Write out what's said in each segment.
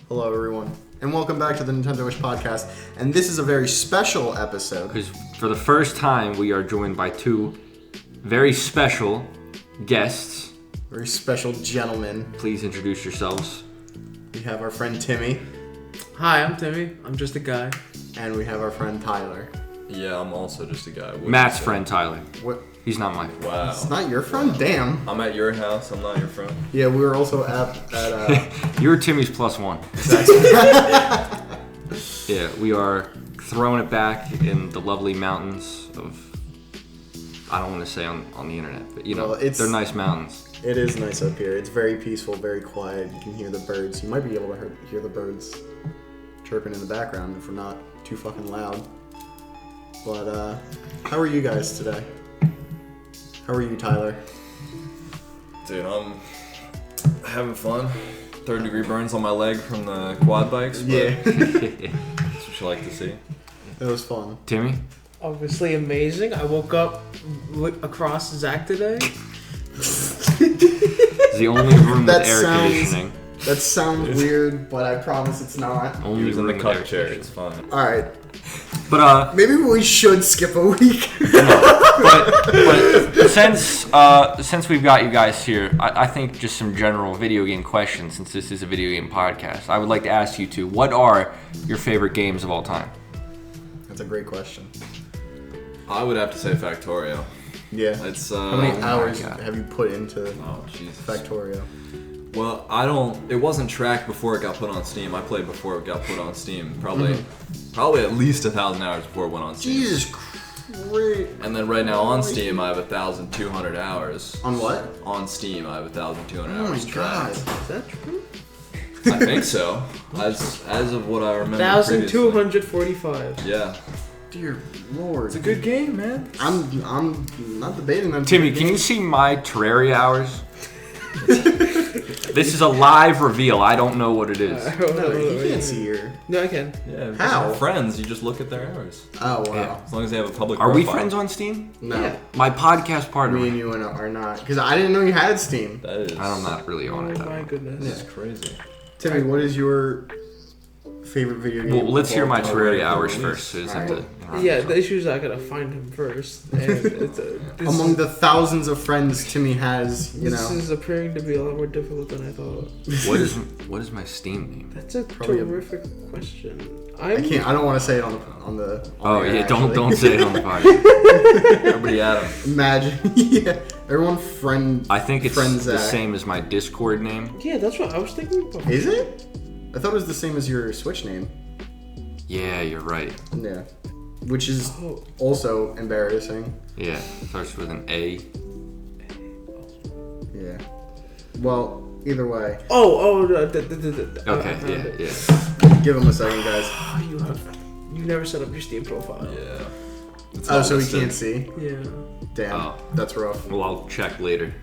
Hello, everyone, and welcome back to the Nintendoish podcast. And this is a very special episode. Because for the first time, we are joined by two very special guests. Very special gentlemen. Please introduce yourselves. We have our friend Timmy. Hi, I'm Timmy. I'm just a guy. And we have our friend Tyler. Yeah, I'm also just a guy. Matt's friend, Tyler. What? He's not my friend. Wow. It's not your friend? Damn. I'm at your house. I'm not your friend. Yeah, we were also at You're Timmy's plus one. Yeah, we are throwing it back in the lovely mountains of... I don't want to say on the internet, but you know, Well, they're nice mountains. It is nice up here. It's very peaceful, very quiet. You can hear the birds. You might be able to hear the birds chirping in the background if we're not too fucking loud. But, how are you guys today? How are you, Tyler? Dude, I'm having fun. 3rd-degree burns on my leg from the quad bikes. But Yeah. that's what you like to see. It was fun. Timmy? Obviously amazing. I woke up across Zach today. It's the only room with air conditioning. That sounds weird, but I promise it's not. Only He was in room the with air cup chair. conditioning. It's fine. Alright. But Maybe we should skip a week. but since we've got you guys here, I think just some general video game questions, since this is a video game podcast. I would like to ask you two, what are your favorite games of all time? That's a great question. I would have to say Factorio. Yeah. It's How many my hours God. have you put into Oh Jesus. Factorio? Well, it wasn't tracked before it got put on Steam. I played before it got put on Steam. Probably at least 1,000 hours before it went on Steam. Jesus Christ. And then right now on Steam, I have 1,200 hours. On what? On Steam, I have 1,200 Oh my hours god. tracked. Is that true? I think so. As of what I remember. 1,245. Yeah. Dear Lord. It's a good game, man. I'm not debating that. Timmy, can you see my Terraria hours? This is a live reveal. I don't know what it is. No, you can't see your... No, I can. Yeah. How? We're friends. You just look at their hours. Oh, wow. Yeah. As long as they have a public Are we profile. friends on Steam? No. Yeah. My podcast partner. Me and you are not. Because I didn't know you had Steam. That is. I'm not really Oh on it. my goodness. This is crazy. Timmy, what is your favorite video game? Well, let's of hear all my time? Terraria hours first. So just have to, Yeah, the issue is I gotta find him first. And Among the thousands of friends Timmy has, you this know. is appearing to be a lot more difficult than I thought. what is my Steam name? That's a Probably a- terrific question. I can't. I don't want to say it on the. Oh air, yeah, actually. don't say it on the podcast. Everybody at him. Imagine, yeah, everyone friend. I think it's friend the Zach. same as my Discord name. Yeah, that's what I was thinking about. Is it? I thought it was the same as your Switch name. Yeah, you're right. Yeah, which is Oh. also embarrassing. Yeah, starts with an A. Yeah. Well, either way, Okay, yeah. give him a second, guys. Oh, you never set up your Steam profile. Yeah. It's Oh, not so we listed. can't see. Yeah. Damn, Oh. that's rough. Well, I'll check later.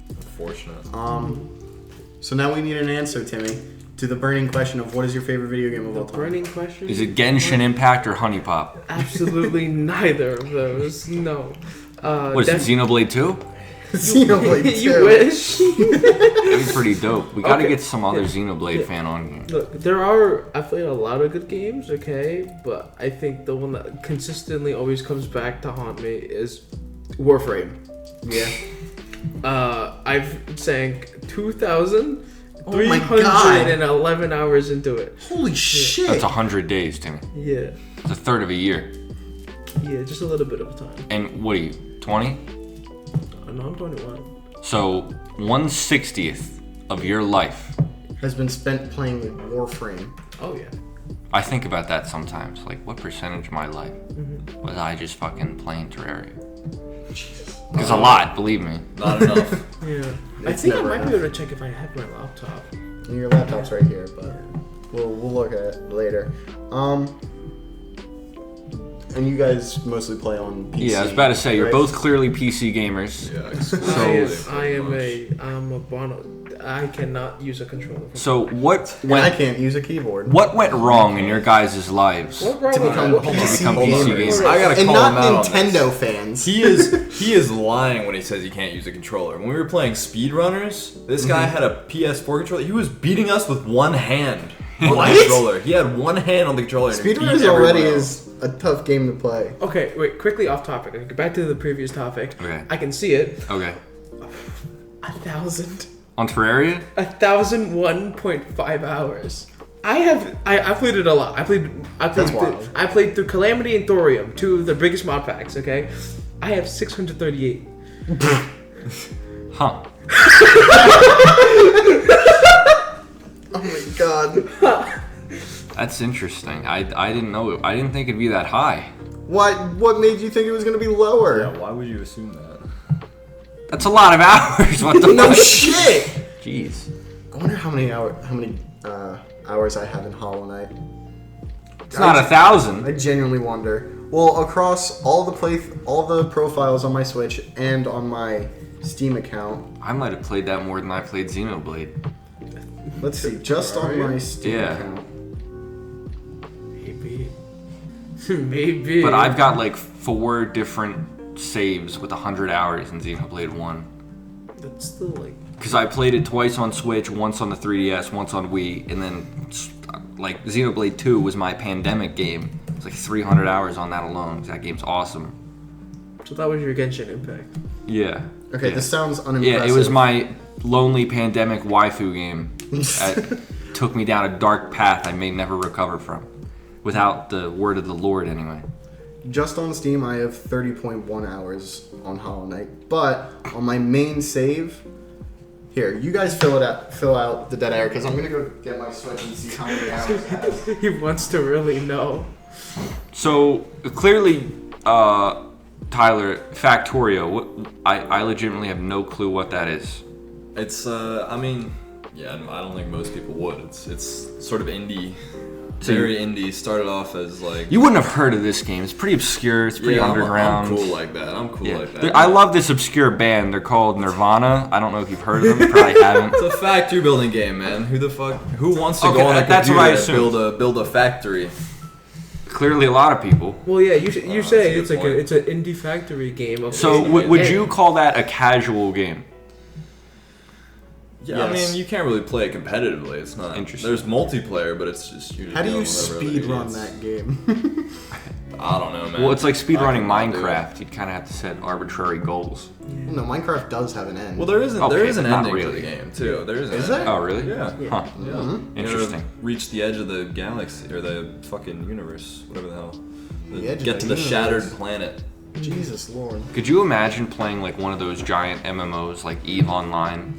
Unfortunate. So now we need an answer, Timmy, to the burning question of what is your favorite video game of all time? Burning question? Is it Genshin Impact or Honey Pop? Absolutely neither of those. No. What is it, Xenoblade 2? Xenoblade 2. You wish. It'd be pretty dope. We gotta Okay. get some other Yeah. Xenoblade Yeah. fan on here. Look, I've played a lot of good games, okay? But I think the one that consistently always comes back to haunt me is Warframe. Yeah. I've sank 2,311 hours into it. Holy shit. That's 100 days, Timmy. Yeah. It's a third of a year. Yeah, just a little bit of time. And what are you, 20? No, I'm 21. So 1/60th of your life. Has been spent playing Warframe. Oh, yeah. I think about that sometimes. Like, what percentage of my life was I just fucking playing Terraria? It's a lot, believe me. Not enough. Yeah. I It's think I never might be enough. able to check if I have my laptop. Your laptop's right here, but we'll look at it later. And you guys mostly play on PC. Yeah, I was about to say, you're right? both clearly PC gamers. Yeah. I'm a bono. I cannot use a controller. So what And I went can't use a keyboard. what went wrong in your guys' lives? What wrong To with become that? PC gamers. gamers. I gotta And call not him out on Nintendo this. fans. He is lying when he says he can't use a controller. When we were playing speedrunners, this guy had a PS4 controller. He was beating us with one hand. on What? the controller. He had one hand on the controller. And Speedrunners beat already everyone else. is a tough game to play. Okay, wait. Quickly off topic. Go back to the previous topic. Okay. I can see it. Okay. 1,000. On Terraria? 1,001.5 hours. I played it a lot. That's wild. I played through Calamity and Thorium, two of the biggest mod packs. Okay, I have 638. Huh. Oh my god. That's interesting. I didn't know it. I didn't think it'd be that high. What made you think it was gonna be lower? Yeah, why would you assume that? That's a lot of hours. What the No fuck? shit. Jeez. I wonder how many hours I have in Hollow Knight. It's not 1,000. I genuinely wonder. Well, across all the profiles on my Switch and on my Steam account. I might have played that more than I played Xenoblade. Let's see, just on my Steam Yeah. account. Maybe. Maybe. But I've got like 4 different saves with 100 hours in Xenoblade 1. That's still like. Because I played it twice on Switch, once on the 3DS, once on Wii, and then like Xenoblade 2 was my pandemic game. It's like 300 hours on that alone. That game's awesome. So that was your Genshin Impact. Yeah. Okay, yeah. this sounds unimpressive. Yeah, it was my lonely pandemic waifu game. That took me down a dark path I may never recover from. Without the word of the Lord, anyway. Just on Steam, I have 30.1 hours on Hollow Knight. But on my main save, here, you guys fill out the dead air, because I'm gonna go get my Switch and see how many hours it has. He wants to really know. So clearly, Tyler, Factorio. I legitimately have no clue what that is. It's I mean, yeah, I don't think most people would. It's sort of indie, very indie. Started off as like You wouldn't have heard of this game. It's pretty obscure. It's pretty underground. I'm cool like that. I'm cool Yeah. like that. I love this obscure band. They're called Nirvana. I don't know if you've heard of them. You probably haven't. It's a factory building game, man. Who the fuck? Who wants to Okay, go on a that's what computer I and assumed. build a factory? Clearly, a lot of people. Well, yeah, you say that's it's a good like point. it's an indie factory game. Of So, indie would game. you call that a casual game? Yeah, I Yes. mean, you can't really play it competitively. It's not Interesting. There's multiplayer, but it's just you're just How do you dealing with other speed run idiots. that game? I don't know, man. Well, it's like speedrunning I could not do it. Minecraft. You'd kind of have to set arbitrary goals. No, Minecraft does have an end. Well, there is an Okay, ending not to really. the game too. There is. An Is ending. there? Oh, really? Yeah. Huh. Yeah. Mm-hmm. You Interesting. gotta reach the edge of the galaxy or the fucking universe, whatever the hell. The edge of Get to the the shattered universe. planet. Jesus Lord. Could you imagine playing like one of those giant MMOs like EVE Online,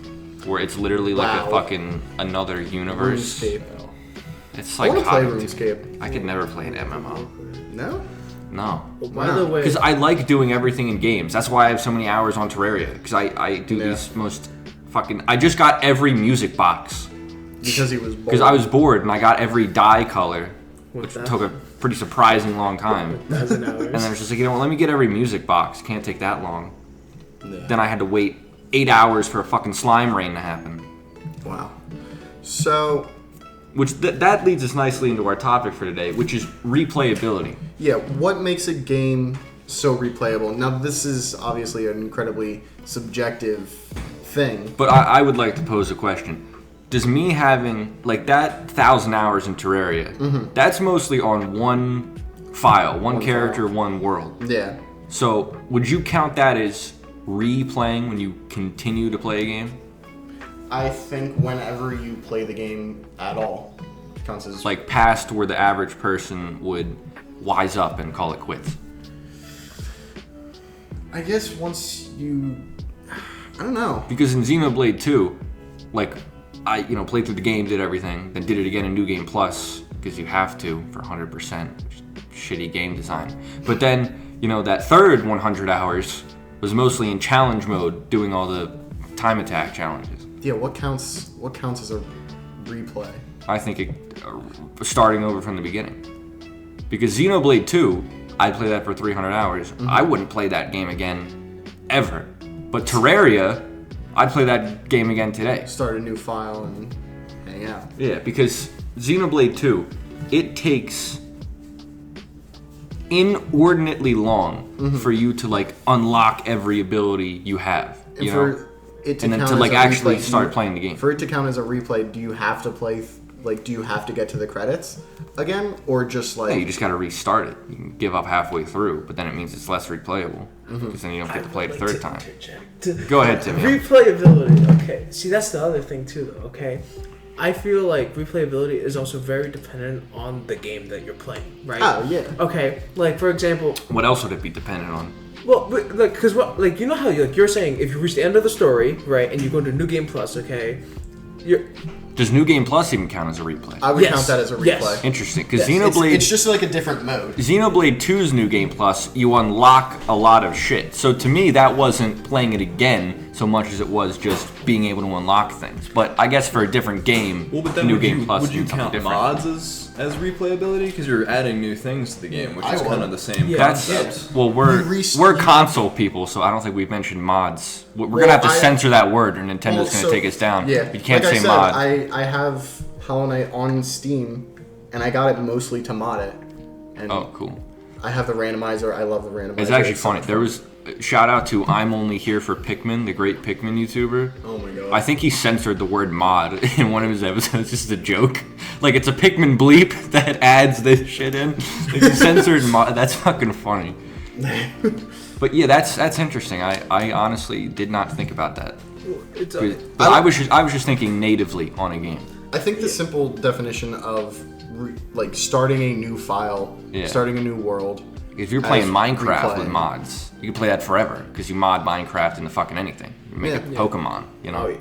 where it's literally like a Wow. fucking another universe? RuneScape. It's I like want to play cognitive. RuneScape. I could never play an MMO. No? No. Oh, by the way, Because I like doing everything in games. That's why I have so many hours on Terraria. Because I do Yeah. these most fucking... I just got every music box. Because he was bored. Because I was bored and I got every dye color. Which What took a pretty surprising long time. 1,000 hours. And then I was just like, you know what, let me get every music box. Can't take that long. Yeah. Then I had to wait 8 hours for a fucking slime rain to happen. Wow. So, Which that leads us nicely into our topic for today, which is replayability. yeah, what makes a game so replayable? Now, this is obviously an incredibly subjective thing. But I would like to pose a question. Does me having, like, that 1,000 hours in Terraria, that's mostly on one file, one character, file. one world. Yeah. So, would you count that as replaying when you continue to play a game? I think whenever you play the game at all, it counts as... Like, past where the average person would wise up and call it quits? I guess once you... I don't know. Because in Xenoblade 2, like, I, played through the game, did everything, then did it again in New Game Plus, because you have to for 100%. Shitty game design. But then, that third 100 hours was mostly in challenge mode, doing all the time attack challenges. Yeah, what counts as a replay? I think starting over from the beginning. Because Xenoblade 2, I'd play that for 300 hours. I wouldn't play that game again, ever. But Terraria, I'd play that game again today. Start a new file and hang out. Yeah, because Xenoblade 2, it takes inordinately long for you to, like, unlock every ability you have. And for it to and then count to, as like, a actually replay, start playing the game. For it to count as a replay, do you have to play like, do you have to get to the credits again, or just like? Yeah, you just got to restart it. You can give up halfway through, but then it means it's less replayable because then you don't get to play it a third time. Go ahead, Timmy. Replayability. Okay. See, that's the other thing too, though. Okay. I feel like replayability is also very dependent on the game that you're playing, right? Oh yeah. Okay. Like for example. What else would it be dependent on? Well, like, cause what, like, you know how you're saying if you reach the end of the story, right, and you go into New Game Plus, okay, Does New Game Plus even count as a replay? I would count that as a replay. Yes. Interesting, because Yes. Xenoblade... It's just like a different mode. Xenoblade 2's New Game Plus, you unlock a lot of shit. So to me, that wasn't playing it again so much as it was just being able to unlock things. But I guess for a different game, Well, but then New Game Plus would you means something count different. mods as replayability? Because you're adding new things to the game, which is kind of the same That's concept. well, we're console people, so I don't think we've mentioned mods. We're gonna have to censor that word, or Nintendo's gonna take us down. Yeah, You can't like say I said, mod. I have Hollow Knight on Steam, and I got it mostly to mod it. And Oh, cool. I have the randomizer. I love the randomizer. It's actually funny. so There was shout out to I'm Only Here for Pikmin, the great Pikmin YouTuber. Oh my god. I think he censored the word mod in one of his episodes, just a joke. Like, it's a Pikmin bleep that adds this shit in. Like, he censored mod. That's fucking funny. But yeah, that's interesting. I honestly did not think about that. it's But I was just thinking natively on a game. I think the simple definition of like starting a new file, starting a new world. If you're playing As Minecraft with replaying. mods, you can play that forever because you mod Minecraft into fucking anything. You make a Pokemon, you know.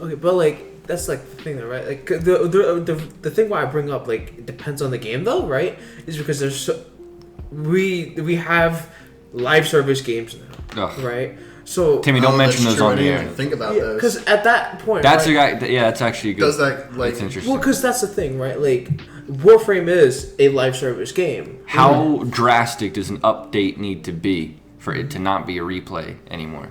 Okay, but like that's like the thing, though, right? Like the thing why I bring up like it depends on the game, though, right? Is because we have live service games now, Ugh. right? So Timmy, don't mention that's those true. on I the didn't air. even think about because those. at that point, That's right, a guy. Yeah, that's actually good. Does that like? That's interesting. well, because that's the thing, right? Like Warframe is a live service game. How drastic does an update need to be for it to not be a replay anymore?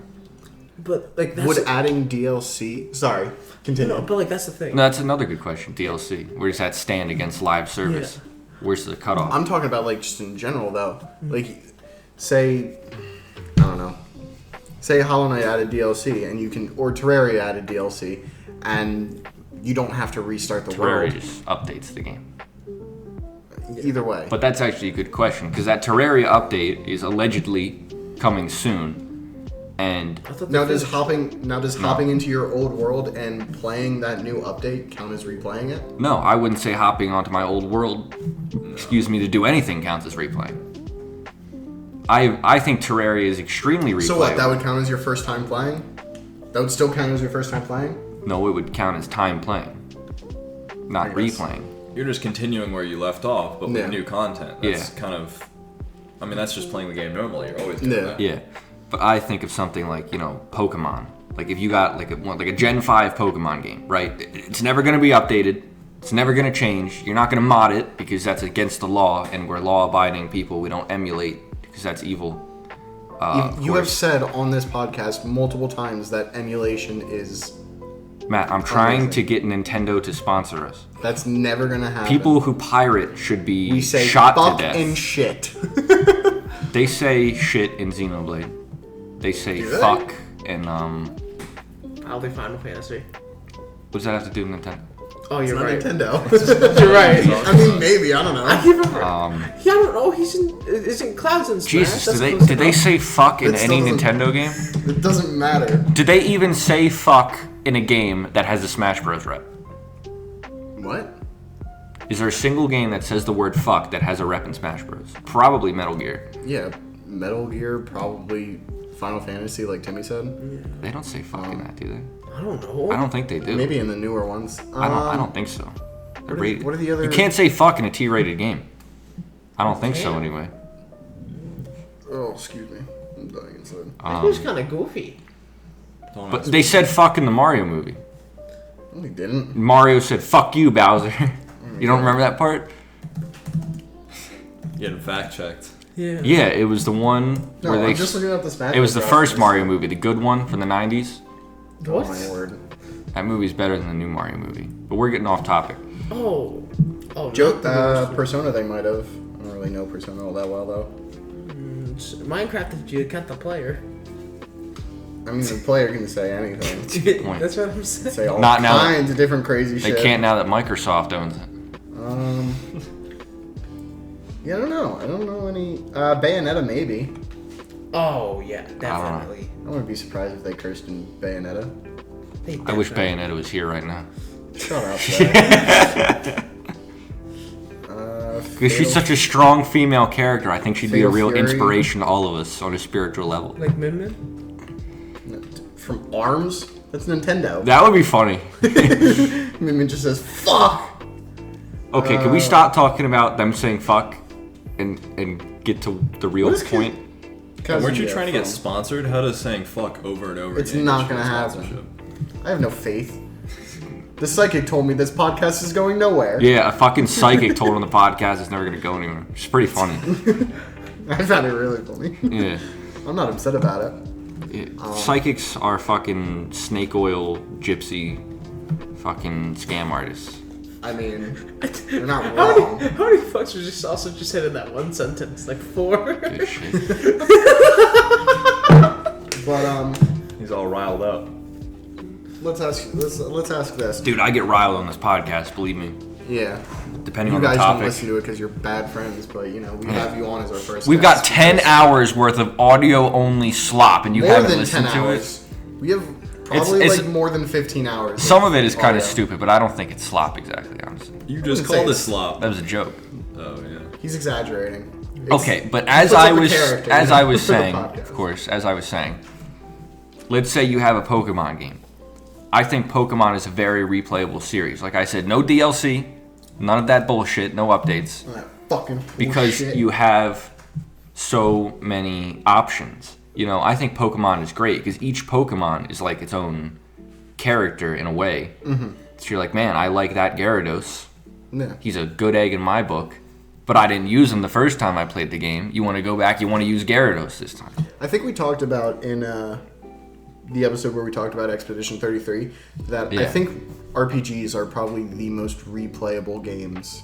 But like that's Would adding DLC? Sorry, continue. no, but like that's the thing. No, that's another good question. DLC. Where does that stand against live service? Where's the cutoff? I'm talking about like just in general though. Like, say, I don't know. Say Hollow Knight added DLC and you can, or Terraria added DLC, and you don't have to restart the Terraria world. just updates the game. Either way. But that's actually a good question because that Terraria update is allegedly coming soon, and I thought Now they does finished- hopping into your old world and playing that new update count as replaying it? no, I wouldn't say hopping onto my old world, excuse me, to do anything counts as replaying. I think Terraria is extremely replayable. So what? That would count as your first time playing? That would still count as your first time playing? No, it would count as time playing, not I guess. replaying. You're just continuing where you left off, but with Yeah. new content. That's Yeah. kind of. I mean, that's just playing the game normally. You're always doing Yeah. that. Yeah, but I think of something like, you know, Pokemon. Like if you got like a Gen 5 Pokemon game, right? It's never going to be updated. It's never going to change. You're not going to mod it because that's against the law, and we're law-abiding people. We don't emulate because that's evil. You have said on this podcast multiple times that emulation is... Matt, I'm trying Amazing. to get Nintendo to sponsor us. That's never gonna happen. People who pirate should be we say shot fuck to death. and shit. They say shit in Xenoblade. They say Do they? fuck and I'll be Final Fantasy. what does that have to do with Nintendo? Oh, It's you're not right. Nintendo. You're right. I mean, maybe. I don't know. I can't remember. Um, Yeah, I don't know. He's in Clouds and Smash. Jesus, That's did close they enough. say fuck in That any still doesn't- Nintendo game? It doesn't matter. Did they even say fuck in a game that has a Smash Bros. Rep? What? Is there a single game that says the word fuck that has a rep in Smash Bros? Probably Metal Gear. Yeah, Metal Gear, probably Final Fantasy, like Timmy said. They don't say fuck in that, do they? I don't know. I don't think they do. Maybe in the newer ones. I don't think so. They're what are- rated. what are the other- You can't say fuck in a T-rated game. I don't think so, Damn. anyway. Oh, excuse me. I'm dying inside. That was kind of goofy. Don't But ask they said fuck in the Mario movie. No, he didn't. Mario said fuck you, Bowser. You don't remember that part? Getting fact checked. Yeah. Yeah, it was the one No, where they. I'm just looking up the Smash. It was the Bros. first Mario movie, the good one from the 90s. Oh What? my word. That movie's better than the new Mario movie. But we're getting off topic. Oh. Oh. Joke, not the Persona they might have. I don't really know Persona all that well though. Minecraft, if you count the player. I mean, the player can say anything. Point. That's what I'm saying. Say all Not now. kinds of different crazy They shit. can't now that Microsoft owns it. Yeah, I don't know any. Bayonetta maybe. Oh yeah, definitely. I wouldn't be surprised if they cursed in Bayonetta. I wish Bayonetta was here right now. Shut up. Zach. Because she's such a strong female character, I think she'd be a Fatal real Fury. inspiration to all of us on a spiritual level. Like Min Min. From ARMS. That's Nintendo. That would be funny. Min just says fuck. Okay, can we stop talking about them saying fuck and get to the real What is point? Weren't you Kazuya trying to get from? sponsored? How does saying fuck over and over It's again not get you gonna happen. sponsorship? I have no faith. The psychic told me this podcast is going nowhere. Yeah, a fucking psychic told on the podcast it's never gonna go anywhere. It's pretty funny. I found it really funny. Yeah. I'm not upset about it. Psychics are fucking snake oil gypsy fucking scam artists. I mean, they're not How wrong. many fucks were just also just said in that one sentence? Like 4. Good shit. But He's all riled up. let's ask this. Dude, I get riled on this podcast, believe me. Yeah. Depending You on the guys don't topic. listen to it because you're bad friends, but you know we have you on as our first. We've guest got 10 because- hours worth of audio only slop and you More haven't than listened 10 to hours. We have probably it's- like more than 15 hours. Some of it is kind of audio. stupid, but I don't think it's slop exactly, honestly. You just wouldn't say called it it's- slop. That was a joke. Oh yeah. He's exaggerating. It's- Okay, but as puts I up a was character, as you know, I was for the saying, podcast. of course, as I was saying, let's say you have a Pokemon game. I think Pokemon is a very replayable series. Like I said, no DLC, none of that bullshit, no updates, That fucking because bullshit. you have so many options. You know, I think Pokemon is great because each Pokemon is like its own character in a way. Mm-hmm. So you're like, man, I like that Gyarados. Yeah. He's a good egg in my book. But I didn't use him the first time I played the game. You want to go back, you want to use Gyarados this time. I think we talked about in the episode where we talked about Expedition 33 that I Yeah. think RPGs are probably the most replayable games.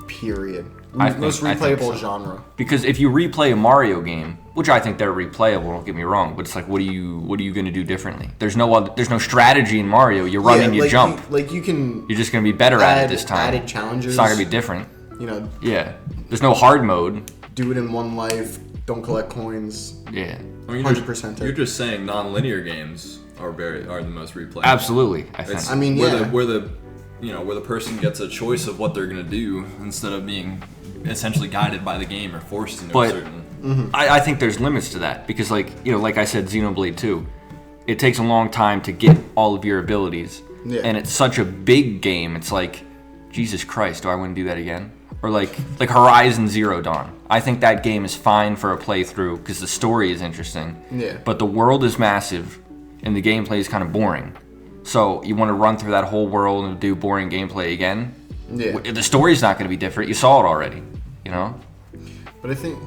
Period. Most I think replayable so. genre. Because if you replay a Mario game, which I think they're replayable, don't get me wrong, but it's like, what are you going to do differently? There's no strategy in Mario. You're running, you like jump. You can You're just going to be better at it this time. added challenges. It's not going to be different. You know, Yeah. There's no hard mode. do it in one life. Don't collect coins. Yeah. I mean, 100% You're just saying non-linear games are the most replayable. Absolutely. I think. It's I mean, where yeah. where the person gets a choice of what they're gonna do instead of being essentially guided by the game or forced into a But- certain. I think there's limits to that because, like I said, Xenoblade 2, it takes a long time to get all of your abilities, Yeah. and it's such a big game. It's like, Jesus Christ, do I want to do that again? Or like Horizon Zero Dawn. I think that game is fine for a playthrough because the story is interesting. Yeah. But the world is massive, and the gameplay is kind of boring. So you want to run through that whole world and do boring gameplay again? Yeah. The story's not going to be different. You saw it already. You know? But I think.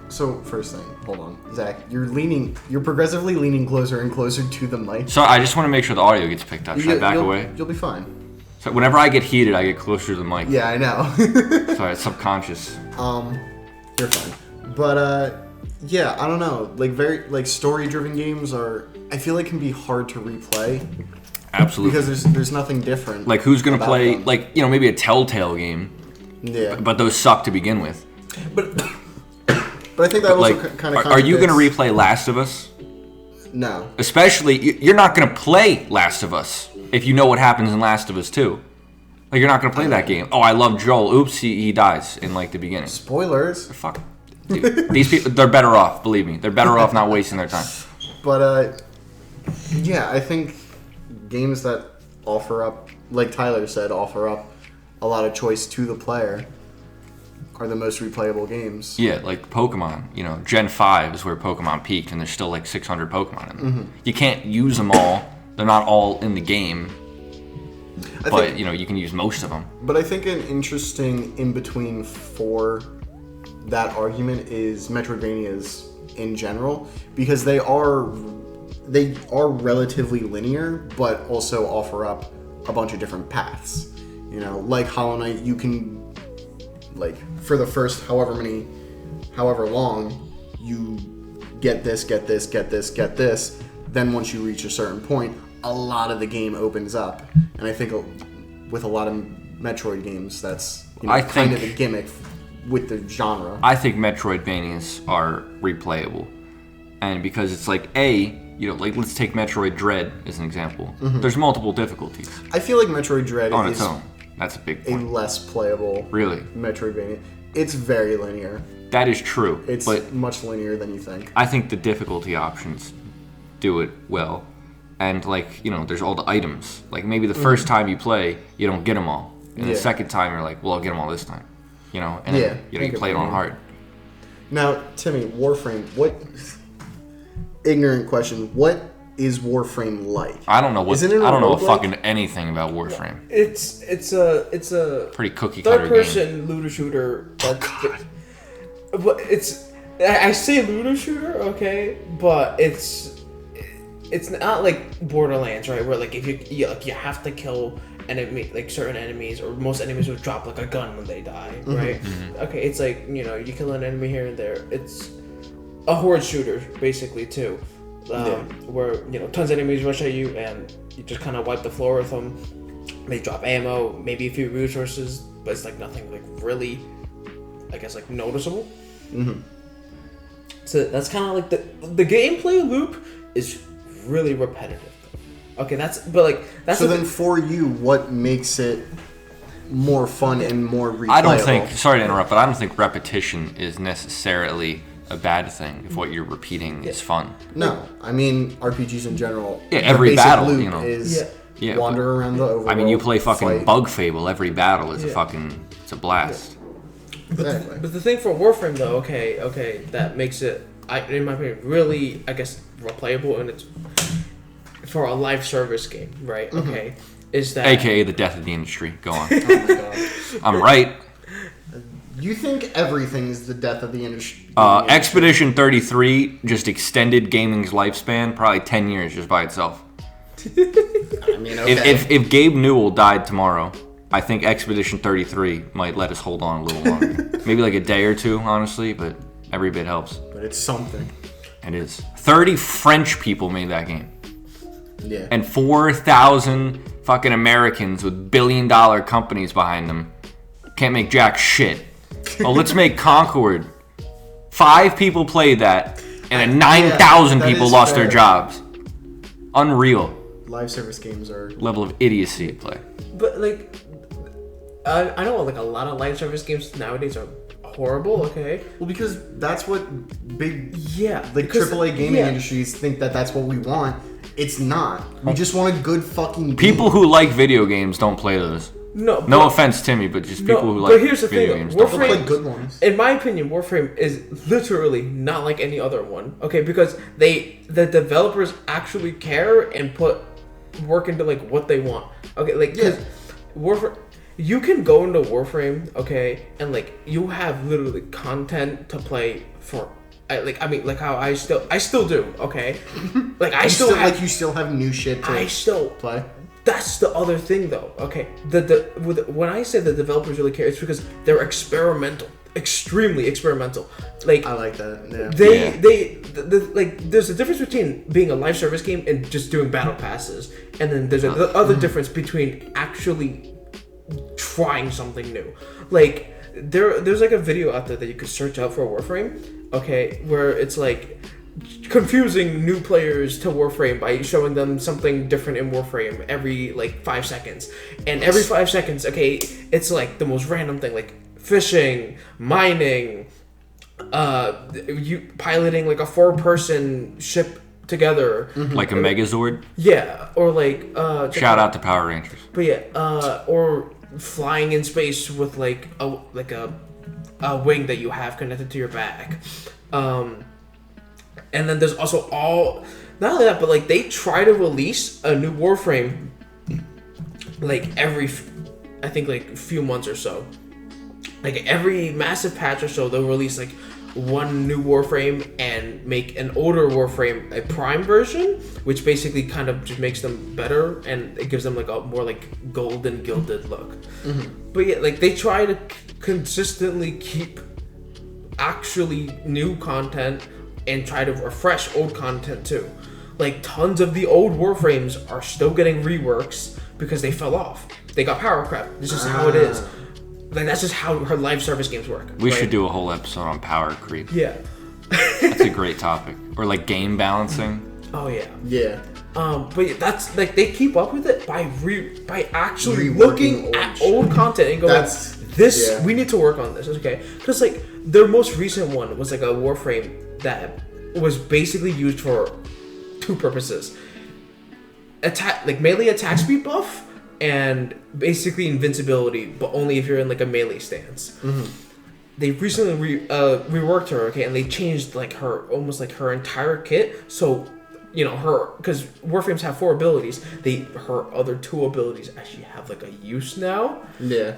So first thing, hold on, Zach. You're progressively leaning closer and closer to the mic. So I just want to make sure the audio gets picked up. Should I back away? You'll be fine. So whenever I get heated, I get closer to the mic. Yeah, I know. Sorry, it's subconscious. You're fine. But yeah, I don't know. Like story-driven games are. I feel like can be hard to replay Absolutely. because there's nothing different. Like who's gonna about play? them. Like maybe a Telltale game, Yeah. but those suck to begin with. But I think that also Like, kind of. are you gonna replay Last of Us? No. Especially, you're not gonna play Last of Us if you know what happens in Last of Us 2. Like you're not gonna play that game. Oh, I love Joel. Oops, he dies in like the beginning. Spoilers. Fuck. Dude, these people, they're better off. Believe me, they're better off not wasting their time. But yeah, I think games that offer up, like Tyler said, offer up a lot of choice to the player are the most replayable games. Yeah, like Pokemon. Gen 5 is where Pokemon peaked, and there's still like 600 Pokemon in them. You can't use them all. They're not all in the game. But, you can use most of them. But I think an interesting in-between for that argument is Metroidvanias in general, because they are relatively linear, but also offer up a bunch of different paths. Like Hollow Knight, you can, like, for the first however long, you get this, get this, get this, get this. Then once you reach a certain point, a lot of the game opens up. And I think with a lot of Metroid games, that's kind of the gimmick with the genre. I think Metroidvanias are replayable. And because it's like, like let's take Metroid Dread as an example. There's multiple difficulties. I feel like Metroid Dread on is its own. That's a big a point. less playable Metroidvania. It's very linear. That is true. It's but much linear than you think. I think the difficulty options do it well. And there's all the items. Like maybe the first time you play, you don't get them all. And the second time you're like, well, I'll get them all this time. And then, you play it on hard. Now, Timmy, Warframe, ignorant question, what is Warframe like? I don't know Isn't it a I don't know roguelike? fucking anything about Warframe. It's a Pretty cookie cutter game. third-person looter shooter. But I say looter shooter, okay, but it's not like Borderlands, right? Where like if you have to kill certain enemies, or most enemies will drop like a gun when they die, right? Okay, it's like you kill an enemy here and there. It's a horde shooter basically too. Where tons of enemies rush at you and you just kind of wipe the floor with them. They drop ammo, maybe a few resources, but it's like nothing like really, I guess, like noticeable. So that's kind of like the gameplay loop is really repetitive. Okay, that's. So then, for you, what makes it more fun and more replayable? I don't think. Sorry to interrupt, but I don't think repetition is necessarily a bad thing if what you're repeating is fun. No, I mean RPGs in general. Yeah, every battle, is wander around the overworld. I mean, you play fucking fight. Bug Fable. Every battle is it's a blast. Exactly. But the thing for Warframe though, okay, that makes it, in my opinion, really, I guess, replayable, and it's for a live service game, right? Okay, is that AKA the death of the industry. Go on. Oh my god. I'm right. You think everything is the death of the industry? Expedition 33 just extended gaming's lifespan probably 10 years just by itself. I mean, okay. If Gabe Newell died tomorrow, I think Expedition 33 might let us hold on a little longer. Maybe like a day or two, honestly, but every bit helps. But it's something. It is. 30 French people made that game. Yeah. And 4,000 fucking Americans with billion-dollar companies behind them can't make jack shit. Well, let's make Concord. 5 people played that, and 9,000 people lost their jobs. Unreal. Live service games are Level of idiocy at play. But like, I know like a lot of live service games nowadays are horrible. Okay. well because that's what big because AAA gaming industries think that's what we want. It's not. We just want a good fucking game. People who like video games don't play those. No offense, Timmy, but just people who like video games don't Warframe, play good ones. In my opinion, Warframe is literally not like any other one. Okay, because the developers actually care and put work into like what they want. Okay, like Warframe, you can go into Warframe, okay, and like you have literally content to play for. How I still do, okay? Like you still have new shit to play. That's the other thing, though. Okay, when I say the developers really care, it's because they're experimental, extremely experimental. Like I like that. Yeah. there's a difference between being a live service game and just doing battle passes, and then there's the other difference between actually trying something new. Like there's like a video out there that you could search out for Warframe, okay, where it's like confusing new players to Warframe by showing them something different in Warframe every like 5 seconds. And every 5 seconds, okay, it's like the most random thing, like fishing, mining, you piloting like a 4-person ship together. Like a Megazord? Yeah, or like shout out to Power Rangers. But yeah, or flying in space with like a wing that you have connected to your back. And then there's also not only that, but like they try to release a new Warframe like every, I think like few months or so. Like every massive patch or so, they'll release like one new Warframe and make an older Warframe a prime version, which basically kind of just makes them better and it gives them like a more like golden gilded look. But yeah, like they try to consistently keep actually new content and try to refresh old content too. Like tons of the old Warframes are still getting reworks because they fell off. They got power crap. This is how it is. Like that's just how her live service games work. We should do a whole episode on power creep. Yeah. That's a great topic. Or like game balancing. Oh yeah. Yeah. But yeah, that's like they keep up with it by actually Reworking looking at old content and going, we need to work on this, okay? Because like their most recent one was like a Warframe that was basically used for two purposes: melee attack speed buff, and basically invincibility, but only if you're in like a melee stance. Mm-hmm. They recently reworked her, okay, and they changed like her entire kit. So, you know, because Warframes have 4 abilities, her other 2 abilities actually have like a use now. Yeah.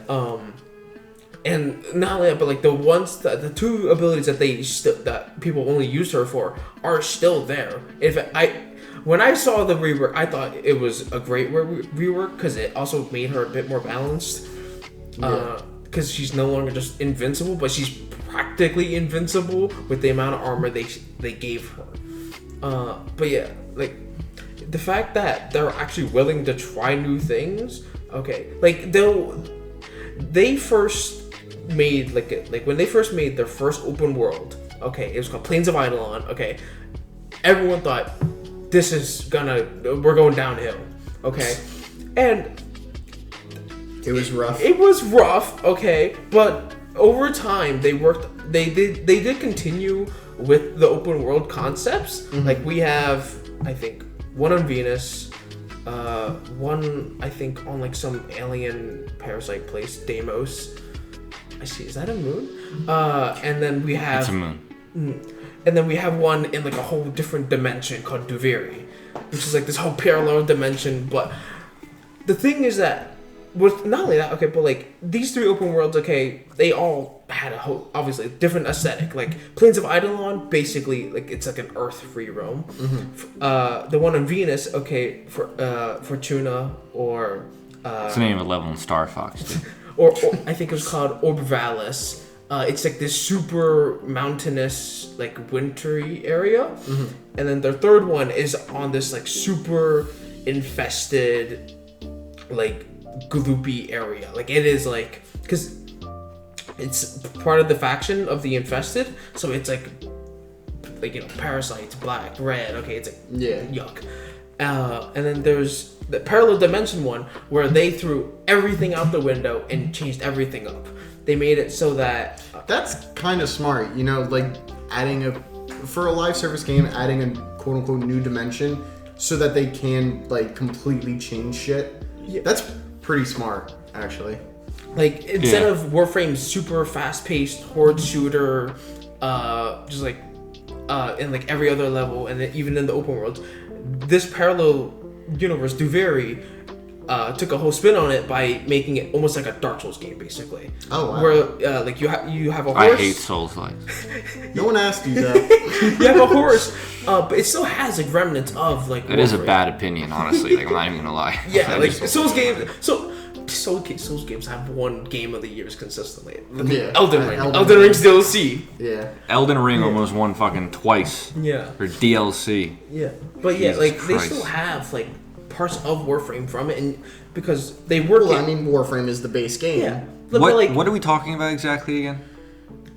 And not only that, but like the 2 abilities that people only use her for are still there. When I saw the rework, I thought it was a great rework because it also made her a bit more balanced. Because she's no longer just invincible, but she's practically invincible with the amount of armor they gave her. But yeah, like the fact that they're actually willing to try new things. Okay, like they first made when they first made their first open world. Okay, it was called Plains of Eidolon. Okay, everyone thought we're going downhill. Okay, and it was rough. It was rough. Okay, but over time they did continue with the open world concepts. Mm-hmm. Like we have, I think, one on Venus, one I think on like some alien parasite place, Deimos. I see. Is that a moon? And then we have it's a moon. And then we have one in like a whole different dimension called Duviri, which is like this whole parallel dimension. But the thing is that with not only that, okay, but like these 3 open worlds, okay, they all had a whole obviously different aesthetic. Like Plains of Eidolon, basically like it's like an Earth free roam. Mm-hmm. The one on Venus, okay, for Fortuna or it's the name of a level in Star Fox, dude. or I think it was called Orbivalis. It's like this super mountainous, like wintry area. Mm-hmm. And then their third one is on this like super infested, like gloopy area. Like it is like, because it's part of the faction of the infested, so it's like you know, parasites, black, red. Okay, it's like yuck. And then there's the parallel dimension one where they threw everything out the window and changed everything up. They made it so that that's kind of smart, you know, like for a live service game, adding a quote unquote new dimension so that they can like completely change shit. Yeah. That's pretty smart, actually. Like instead of Warframe's super fast-paced horde shooter, just like in like every other level, and then even in the open world, this parallel universe, Duviri, took a whole spin on it by making it almost like a Dark Souls game, basically. Oh wow! Where like you have a horse. I hate Souls-like. No one asked you that. You have a horse, but it still has like remnants of like. It is a bad opinion, honestly. Like I'm not even gonna lie. Yeah, like Souls games. Souls games have won Game of the Years consistently. Elden Ring. Elden Ring's DLC. Yeah. Elden Ring almost won fucking twice. Yeah. For DLC. Yeah, but Jesus like Christ. they still have like parts of Warframe from it, and because they work. Well, I mean, Warframe is the base game. Yeah. What are we talking about exactly again?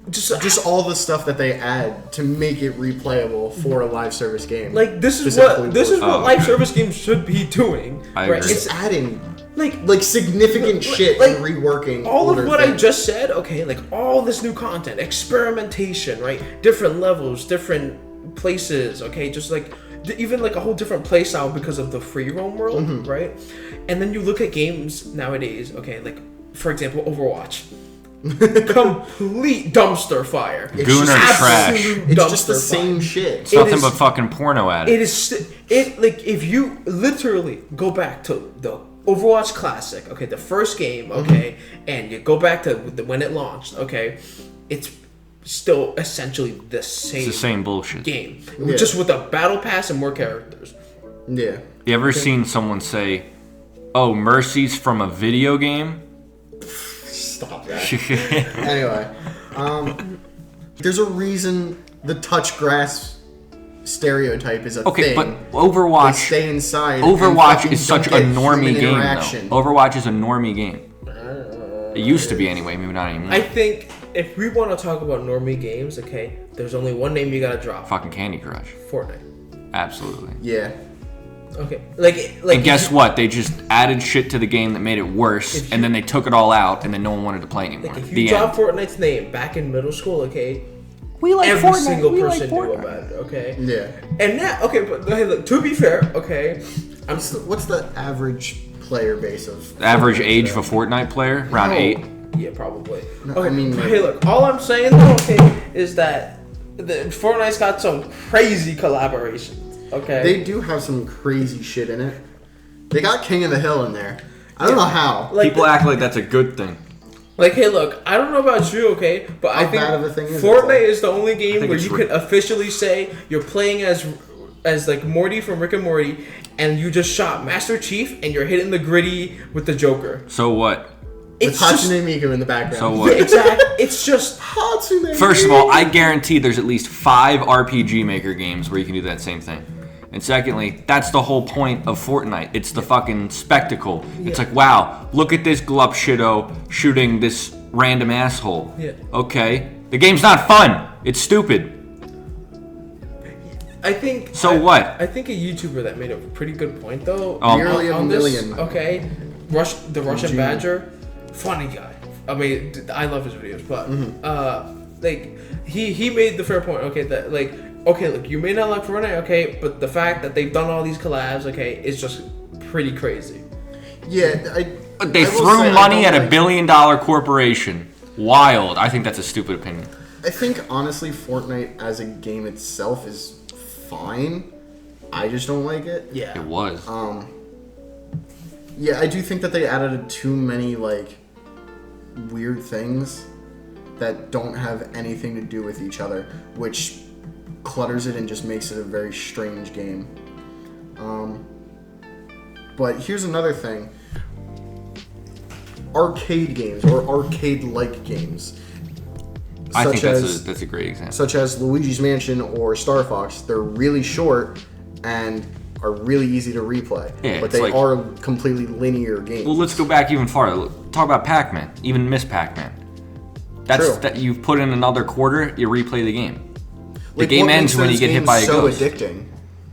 Just all the stuff that they add to make it replayable for a live service game. Like this is what live service games should be doing. I agree. It's adding like significant shit and reworking all of what I just said. Okay, like all this new content, experimentation, right? Different levels, different places. Okay, just like even like a whole different play style because of the free roam world, mm-hmm. right? And then you look at games nowadays. Okay, like for example, Overwatch. Complete dumpster fire. Gooner trash. It's just the same shit. It's nothing but fucking porno at it. It is like if you literally go back to the Overwatch Classic, okay, the first game, okay, mm-hmm. and you go back to when it launched, okay, it's still essentially the same. It's the same bullshit game, just with a battle pass and more characters. Yeah. You ever seen someone say, "Oh, Mercy's from a video game"? Stop that. Anyway, there's a reason the touch grass stereotype is a Okay, thing. but Overwatch. They stay inside. Overwatch is such a don't get normie human game, interaction. though. Overwatch is a normie game. It used to be anyway, maybe not anymore. I think if we want to talk about normie games, okay, there's only one name you gotta drop. Fucking Candy Crush. Fortnite. Absolutely. Yeah. Okay. Like. And guess what? They just added shit to the game that made it worse, and then they took it all out, and then no one wanted to play anymore. Like if The you drop end. Fortnite's name back in middle school, okay, We like every Fortnite. single we person like knew Fortnite. about it, okay? Yeah. And now, okay, but hey, look, to be fair, okay, What's the average player base of The average Fortnite age today? of a Fortnite player? Around No. 8? yeah, probably. No, Okay, I mean, but like- hey, look, all I'm saying though, okay, is that Fortnite's got some crazy collaborations, okay? They do have some crazy shit in it. They got King of the Hill in there. I don't know how. like, People act like that's a good thing. Like, hey, look, I don't know about you, okay, but I How think bad of a thing is it, Fortnite though? is the only game think where it's you can officially say you're playing as like Morty from Rick and Morty, and you just shot Master Chief, and you're hitting the gritty with the Joker. So what? With It's just Hatsune Miku in the background. So what? exactly. It's just Hatsune First of all, I Miku. guarantee there's at least 5 RPG Maker games where you can do that same thing. And secondly, that's the whole point of Fortnite. It's the fucking spectacle. It's like, wow, look at this glup shitto shooting this random asshole. Yeah. Okay. The game's not fun. It's stupid. I think. So what? I think a YouTuber that made a pretty good point though. Nearly a on this, million. okay, the Russian Gee. Badger, funny guy. I mean, I love his videos, but like he made the fair point. Okay, that like okay, look, you may not like Fortnite, okay, but the fact that they've done all these collabs, okay, is just pretty crazy. Yeah, They I will threw say I money don't at a like- billion-dollar corporation. Wild. I think that's a stupid opinion. I think honestly, Fortnite as a game itself is fine. I just don't like it. Yeah. It was. Yeah, I do think that they added too many like weird things that don't have anything to do with each other, which clutters it and just makes it a very strange game. But here's another thing. Arcade games or arcade-like games, I think such that's a great example. such as Luigi's Mansion or Star Fox, they're really short and are really easy to replay. Yeah, but it's they like- are completely linear games. Well, let's go back even farther. Talk about Pac-Man. Even Miss Pac-Man. That's True. that you put in another quarter, you replay the game. The Like, game what ends makes when you those get hit games by a so ghost. addicting.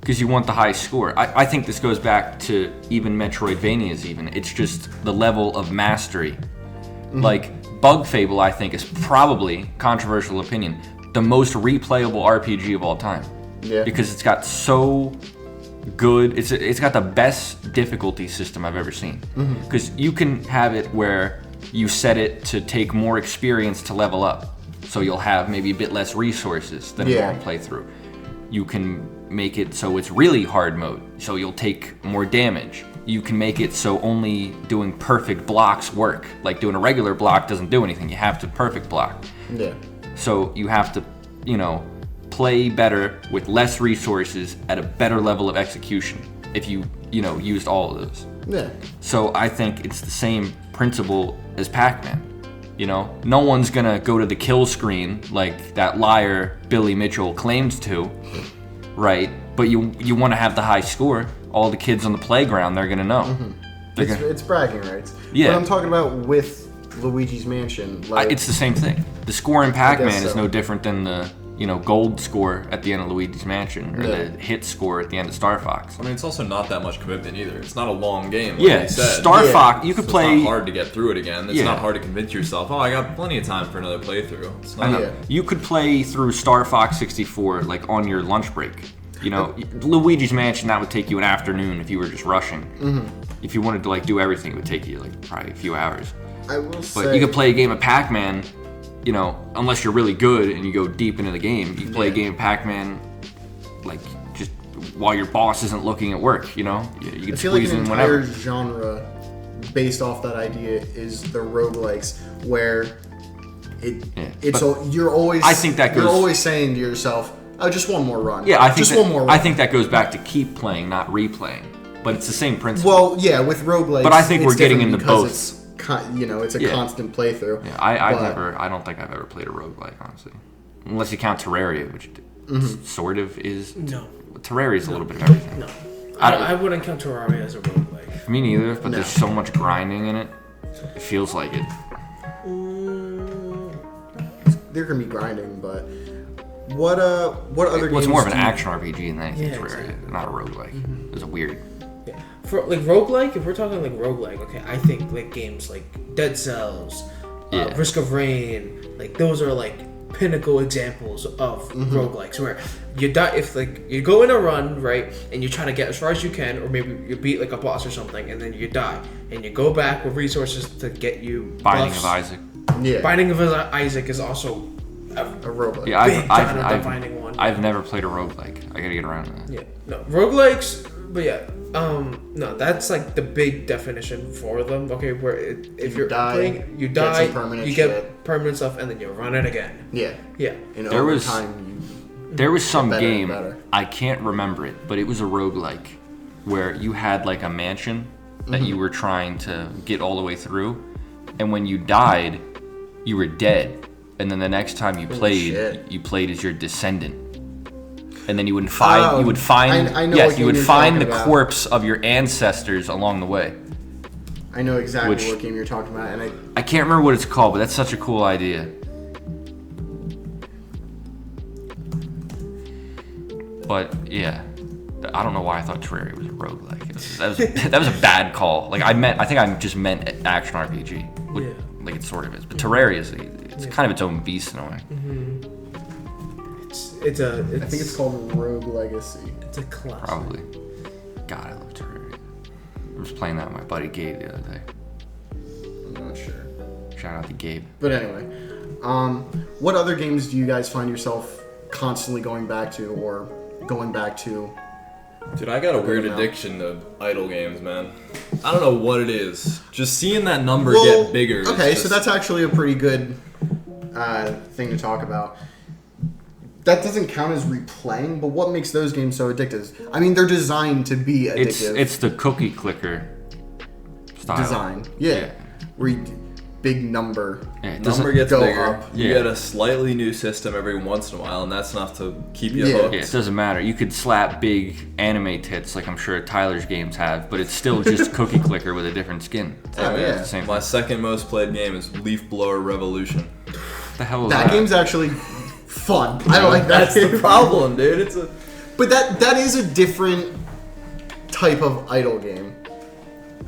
Because you want the high score. I think this goes back to even Metroidvanias even. It's just the level of mastery. Mm-hmm. Like, Bug Fable, I think, is probably, controversial opinion, the most replayable RPG of all time. Yeah. Because it's got so good, it's got the best difficulty system I've ever seen. Mm-hmm. Because you can have it where you set it to take more experience to level up. So you'll have maybe a bit less resources than a Yeah. normal playthrough. You can make it so it's really hard mode, so you'll take more damage. You can make it so only doing perfect blocks work. Like doing a regular block doesn't do anything. You have to perfect block. Yeah. So you have to, play better with less resources at a better level of execution if you used all of those. Yeah. So I think it's the same principle as Pac-Man. No one's gonna go to the kill screen like that liar Billy Mitchell claims to, right? But you want to have the high score. All the kids on the playground, they're gonna know. They're gonna- It's bragging rights. Yeah. But I'm talking about with Luigi's Mansion. Like, it's the same thing. The score in Pac-Man so. is no different than the gold score at the end of Luigi's Mansion or Yeah. the hit score at the end of Star Fox. I mean, it's also not that much commitment either. It's not a long game. Like Yeah, you said. Star Yeah. Fox. You could So play. It's not hard to get through it again. It's Yeah. not hard to convince yourself. Oh, I got plenty of time for another playthrough. It's not. I know. Yeah. You could play through Star Fox 64 like on your lunch break. Luigi's Mansion, that would take you an afternoon if you were just rushing. Mm-hmm. If you wanted to do everything, it would take you probably a few hours. I will But say. you could play a game of Pac-Man, unless you're really good and you go deep into the game. You can play a Yeah. game of Pac-Man, just while your boss isn't looking at work. You I can feel like squeeze an in entire whenever. genre based off that idea is the roguelikes, where it's but you're always. I think that you're goes- always saying to yourself, "Oh, just one more run." Yeah, I think just that, one more. Run. I think that goes back to keep playing, not replaying. But it's the same principle. Well, yeah, with roguelikes. But I think it's we're getting different into because both. It's a Yeah. constant playthrough. Yeah, I but- don't think I've ever played a roguelike, honestly. Unless you count Terraria, which sort of is. No. Terraria is a little bit of everything. No. I wouldn't count Terraria as a roguelike. Me neither, but No. there's so much grinding in it. It feels like it. There can be grinding, but what other games? Well, it's more of an do you- action RPG than anything Yeah, Terraria, exactly. not a roguelike. It's a weird. Yeah. For like roguelike, if we're talking like roguelike, okay, I think like games like Dead Cells, Yeah. Risk of Rain, like those are like pinnacle examples of roguelikes where you die if like you go in a run, right, and you try to get as far as you can, or maybe you beat like a boss or something, and then you die, and you go back with resources to get you Binding buffs. of Isaac. Yeah, Binding of Isaac is also a roguelike. Yeah, big defining one. I've never played a roguelike. I gotta get around to that. Yeah, no roguelikes, but yeah, no, that's like the big definition for them. Okay, where if You you're die, playing, you get die, some permanent you get shit. permanent stuff, and then you run it again. Yeah, Yeah, and There over was- time, There was some better and game, better. I can't remember it, but it was a roguelike where you had like a mansion that you were trying to get all the way through, and when you died, you were dead. And then the next time you played, shit. you played as your descendant. And then you would find Oh, you would find I know yes, what you game would you're find the talking about. corpse of your ancestors along the way. I know exactly Which- what game you're talking about, and I can't remember what it's called, but that's such a cool idea. But yeah, I don't know why I thought Terraria was a roguelike. That was a bad call. Like I think I just meant action RPG. Yeah. Like it sort of is, but Terraria is it's kind of its own beast in a way. it's a. I think it's called Rogue Legacy. It's a classic. Probably. God, I love Terraria. I was playing that with my buddy Gabe the other day. I'm not sure, Shout out to Gabe. but anyway, what other games do you guys find yourself constantly going back to, or going back to? Dude, I got a weird now. addiction to idle games, man. I don't know what it is. Just seeing that number Well, get bigger. is okay, so just- that's actually a pretty good thing to talk about. That doesn't count as replaying, but what makes those games so addictive? I mean, they're designed to be addictive. It's the cookie clicker style design, yeah. Where you, big number. Yeah, it number doesn't. gets go bigger. up. You Yeah. get a slightly new system every once in a while, and that's enough to keep you Yeah. hooked. Yeah, it doesn't matter. You could slap big anime tits, like I'm sure Tyler's games have, but it's still just cookie clicker with a different skin. Oh, man, yeah. It's the same. My second most played game is Leaf Blower Revolution. What the hell is That game's actually fun. I like that. That's the game. problem, dude. It's a But that is a different type of idle game.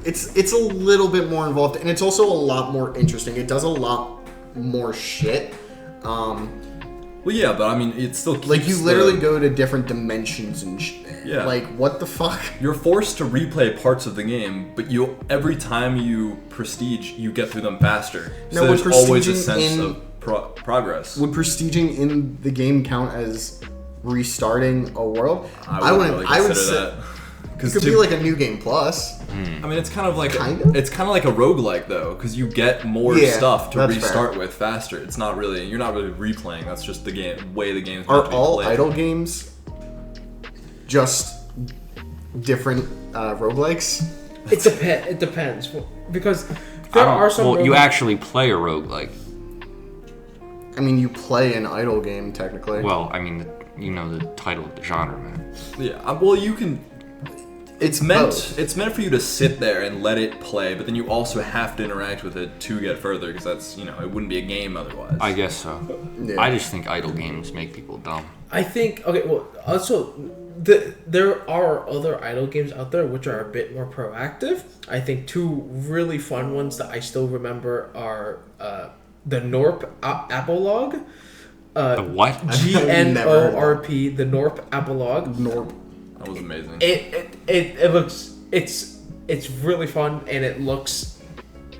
It's a little bit more involved, and it's also a lot more interesting. It does a lot more shit. well, yeah, but I mean, it still keeps Like you the- literally go to different dimensions and Yeah. like what the fuck? You're forced to replay parts of the game, but every time you prestige, you get through them faster. So Now, would there's always a prestiging sense in- of progress. Would prestiging in the game count as restarting a world? I wouldn't really consider say that. it could be like a new game plus. I mean, it's kind of like Kinda? it's kind of like a roguelike though, because you get more Yeah, stuff to that's restart fair. with faster. It's not really you're not really replaying. That's just the way the game's Are meant to be all played. idle games just different roguelikes? It depends because I there don't- are some. well, you roguelikes- actually play a roguelike. I mean, you play an idle game technically. Well, I mean, you know the title of the genre, man. Yeah. Well, you can. it's Meant it's meant for you to sit there and let it play, but then you also have to interact with it to get further, because that's it wouldn't be a game otherwise. I guess so. Yeah. I just think idle games make people dumb. I think okay. Well, also there are other idle games out there which are a bit more proactive. I think two really fun ones that I still remember are the Norp Apolog. The what? GNORP, the Norp Apolog. Norp. That was amazing. It looks it's really fun and it looks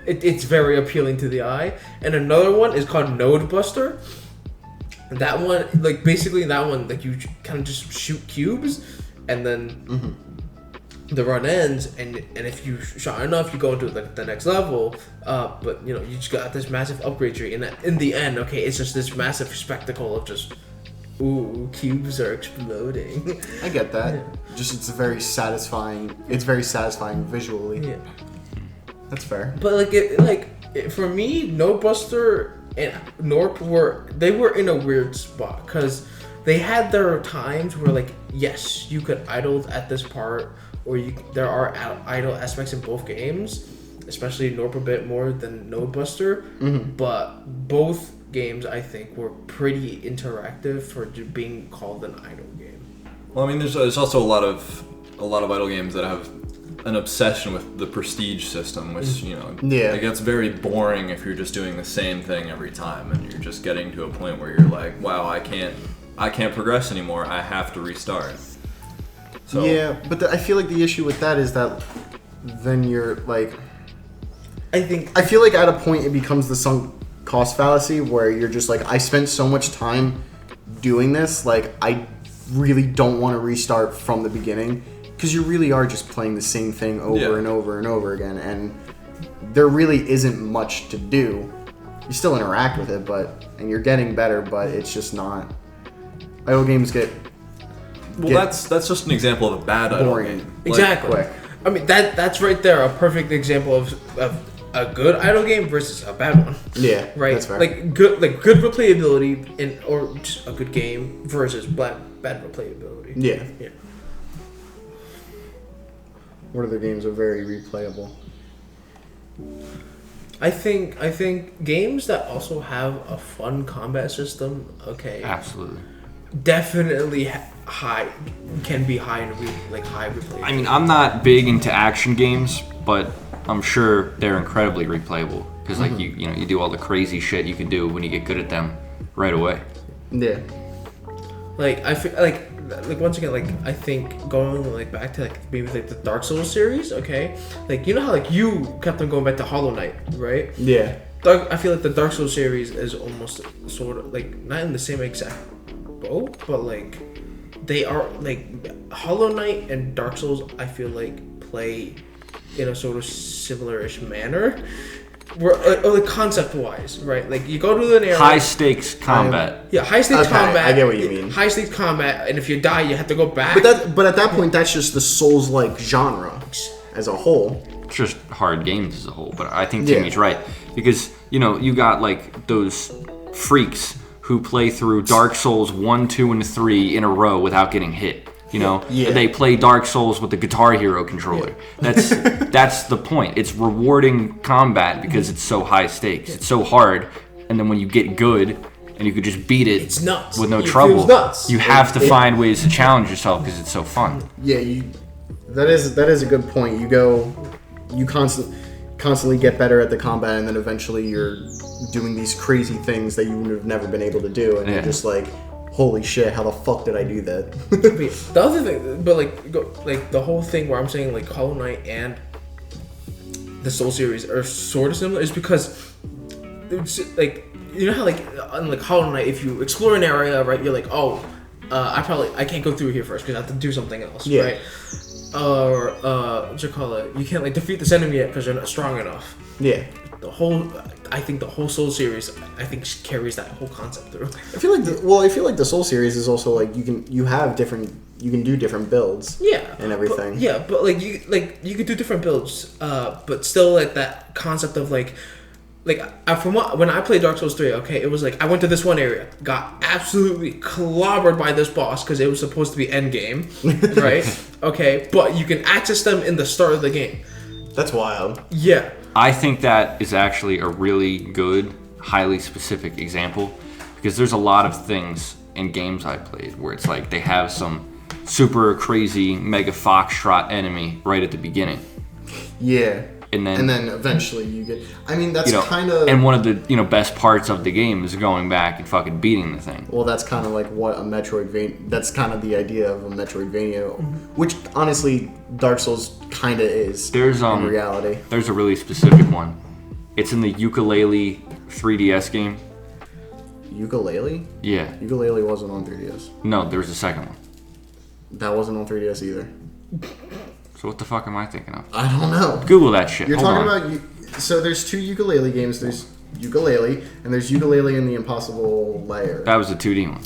it's very appealing to the eye. And another one is called Node Buster. That one, like basically that one, like you kind of just shoot cubes, and then the run ends, and if you shot enough, you go into the next level. But you just got this massive upgrade tree, and in the end, okay, it's just this massive spectacle of just, ooh, cubes are exploding. I get that. Yeah. Just it's very satisfying. It's very satisfying visually. Yeah. That's fair. But for me, No Buster and Norp were in a weird spot because they had their times where like yes, you could idle at this part, or there are idle aspects in both games, especially Norp a bit more than Node Buster, but both games I think were pretty interactive for being called an idle game. Well, I mean, there's also a lot of idle games that have an obsession with the prestige system, which it gets very boring if you're just doing the same thing every time, and you're just getting to a point where you're like, wow, I can't progress anymore. I have to restart. So yeah, but I feel like the issue with that is that then you're like, I feel like at a point it becomes the sunk cost fallacy where you're just like, I spent so much time doing this, like I really don't want to restart from the beginning, because you really are just playing the same thing over and over and over again, and there really isn't much to do. You still interact with it, and you're getting better, but it's just not. Idle games get that's just an example of a bad idle boring. game. Exactly. Quick. I mean that's right there a perfect example of a good idle game versus a bad one. Yeah, right. That's fair. Like good replayability or just a good game versus bad replayability. Yeah. Yeah. What other games are very replayable? I think games that also have a fun combat system, okay, Absolutely. definitely can be high in high replayability. I mean, I'm not big into action games, but I'm sure they're incredibly replayable because like you do all the crazy shit you can do when you get good at them right away. Yeah. Like I feel like once again, like I think going like back to like maybe like the Dark Souls series, okay, like you know how like you kept on going back to Hollow Knight, right? Yeah. I feel like the Dark Souls series is almost sort of like not in the same exact boat, but like they are like Hollow Knight and Dark Souls. I feel like play in a sort of similar-ish manner. Or concept-wise, right? Like you go to an area. High stakes combat. Yeah, high stakes combat. I get what you mean. High stakes combat, and if you die, you have to go back. But at that point, that's just the Souls-like genre as a whole. It's just hard games as a whole. But I think Timmy's right because you got like those freaks who play through Dark Souls 1, 2, and 3 in a row without getting hit. They play Dark Souls with the Guitar Hero controller. That's the point. It's rewarding combat because it's so high stakes. It's so hard, and then when you get good and you could just beat it, it's nuts. with no It trouble. feels nuts. You have to find ways to challenge yourself because it's so fun. Yeah, that is a good point. You constantly get better at the combat, and then eventually you're doing these crazy things that you would have never been able to do, and you're just like, holy shit, how the fuck did I do that? The other thing, but like the whole thing where I'm saying like Hollow Knight and the Soul series are sort of similar is because it's like you know how like on like Hollow Knight, if you explore an area, right, you're like, I can't go through here first because I have to do something else, right? Or what you call it? You can't like defeat this enemy yet because you're not strong enough. Yeah. I think the whole Soul series, I think carries that whole concept through. I feel like the Soul series is also like you can do different builds. Yeah. And everything. But you could do different builds, but still like that concept of when I played Dark Souls 3, okay, it was like I went to this one area, got absolutely clobbered by this boss because it was supposed to be end game, right? Okay, but you can access them in the start of the game. That's wild. Yeah. I think that is actually a really good, highly specific example because there's a lot of things in games I played where it's like they have some super crazy mega foxtrot enemy right at the beginning. Yeah. And then eventually you get. I mean, that's kind of. And one of the best parts of the game is going back and fucking beating the thing. Well, that's kind of like what a Metroidvania. That's kind of the idea of a Metroidvania, which honestly Dark Souls kind of is. In reality. There's a really specific one. It's in the Ukulele 3DS game. Ukulele? Yeah. Ukulele wasn't on 3DS. No, there was a second one. That wasn't on 3DS either. So what the fuck am I thinking of? I don't know. Google that shit. You're Hold talking about. So there's two ukulele games. There's Ukulele and there's Ukulele in the Impossible Lair. That was a 2D one.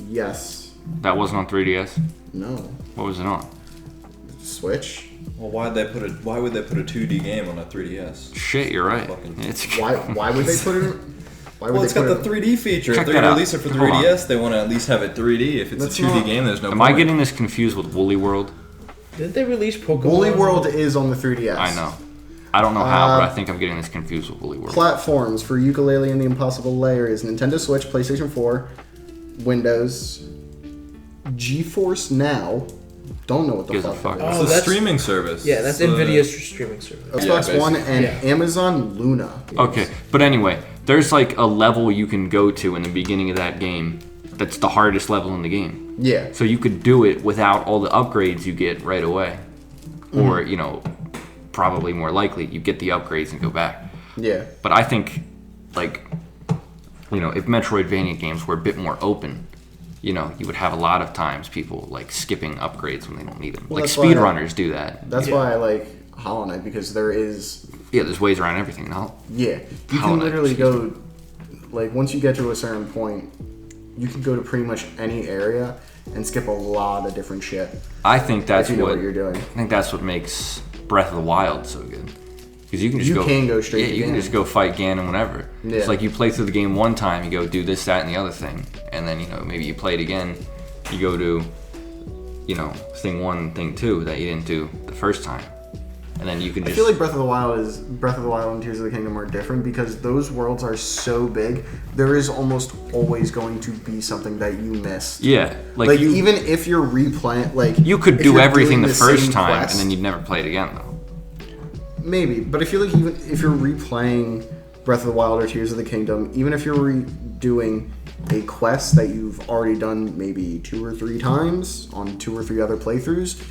Yes. That wasn't on 3DS? No. What was it on? Switch. Well, why would they put a 2D game on a 3DS? Shit, you're right. Why would they put it? Why would Well, it's they got put the 3D feature. Check If they're that going to out. release it for Hold on. 3DS, they want to at least have it 3D. If it's That's a 2D not- game, there's no Am point. I getting this confused with Woolly World? Didn't they release Pokemon? Woolly World is on the 3DS. I know. I don't know how, but I think I'm getting this confused with Woolly World. Platforms for Yooka-Laylee and the Impossible Lair is Nintendo Switch, PlayStation 4, Windows, GeForce Now. Don't know what the Gives a fuck. fuck. that It's Oh, a that's- streaming service. Yeah, that's It's, Nvidia's streaming service. is. Yeah, Xbox One and Yeah. Amazon Luna. Okay, but anyway, there's like a level you can go to in the beginning of that game that's the hardest level in the game. Yeah. So you could do it without all the upgrades you get right away. Or, you know, probably more likely, you get the upgrades and go back. Yeah. But I think, like, you know, if Metroidvania games were a bit more open, you know, you would have a lot of times people, like, skipping upgrades when they don't need them. Well, like, that's why speedrunners do that. That's Yeah. why I like Hollow Knight, because there is... Yeah, there's ways around everything now. Yeah. You Hollow can Knight, literally excuse go... Like, once you get to a certain point, you can go to pretty much any area and skip a lot of different shit. I think that's if you know what what you're doing. I think that's what makes Breath of the Wild so good. Because you can just You go. can go straight Yeah, to you can Ganon. just go fight Ganon whenever. Yeah. It's like you play through the game one time, you go do this, that, and the other thing, and then you know maybe you play it again. You go to, you know, thing 1, thing 2 that you didn't do the first time, and then you can I just. feel like Breath of the Wild and Tears of the Kingdom are different because those worlds are so big. There is almost always going to be something that you missed. Yeah, Like even if you're replaying, like you could if do you're everything doing the first same time, quest- and then you'd never play it again though. maybe. But I feel like even if you're replaying Breath of the Wild or Tears of the Kingdom, even if you're redoing a quest that you've already done maybe 2 or 3 times on 2 or 3 other playthroughs,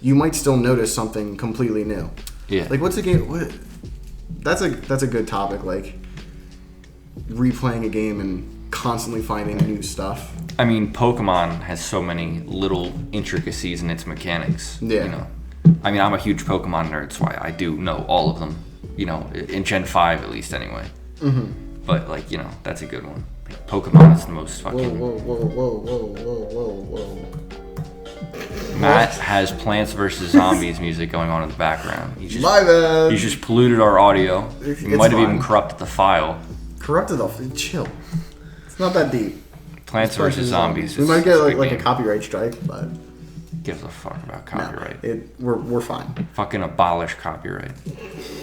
you might still notice something completely new. Yeah. Like what's a game? What? That's a good topic. Like replaying a game and constantly finding new stuff. I mean, Pokemon has so many little intricacies in its mechanics. Yeah. You know, I mean, I'm a huge Pokemon nerd, so I do know all of them. You know, in Gen 5 at least, anyway. Mm-hmm. But like, you know, that's a good one. Like, Pokemon is the most fucking. Whoa. Matt has Plants vs Zombies music going on in the background. He just, My bad. He's just polluted our audio. It's He might have fine. even corrupted the file. Corrupted off. Chill. It's not that deep. Plants vs Zombies. We is- might get is a like, good like a game. copyright strike, but Gives a fuck about no, copyright. we're fine. Fucking abolish copyright.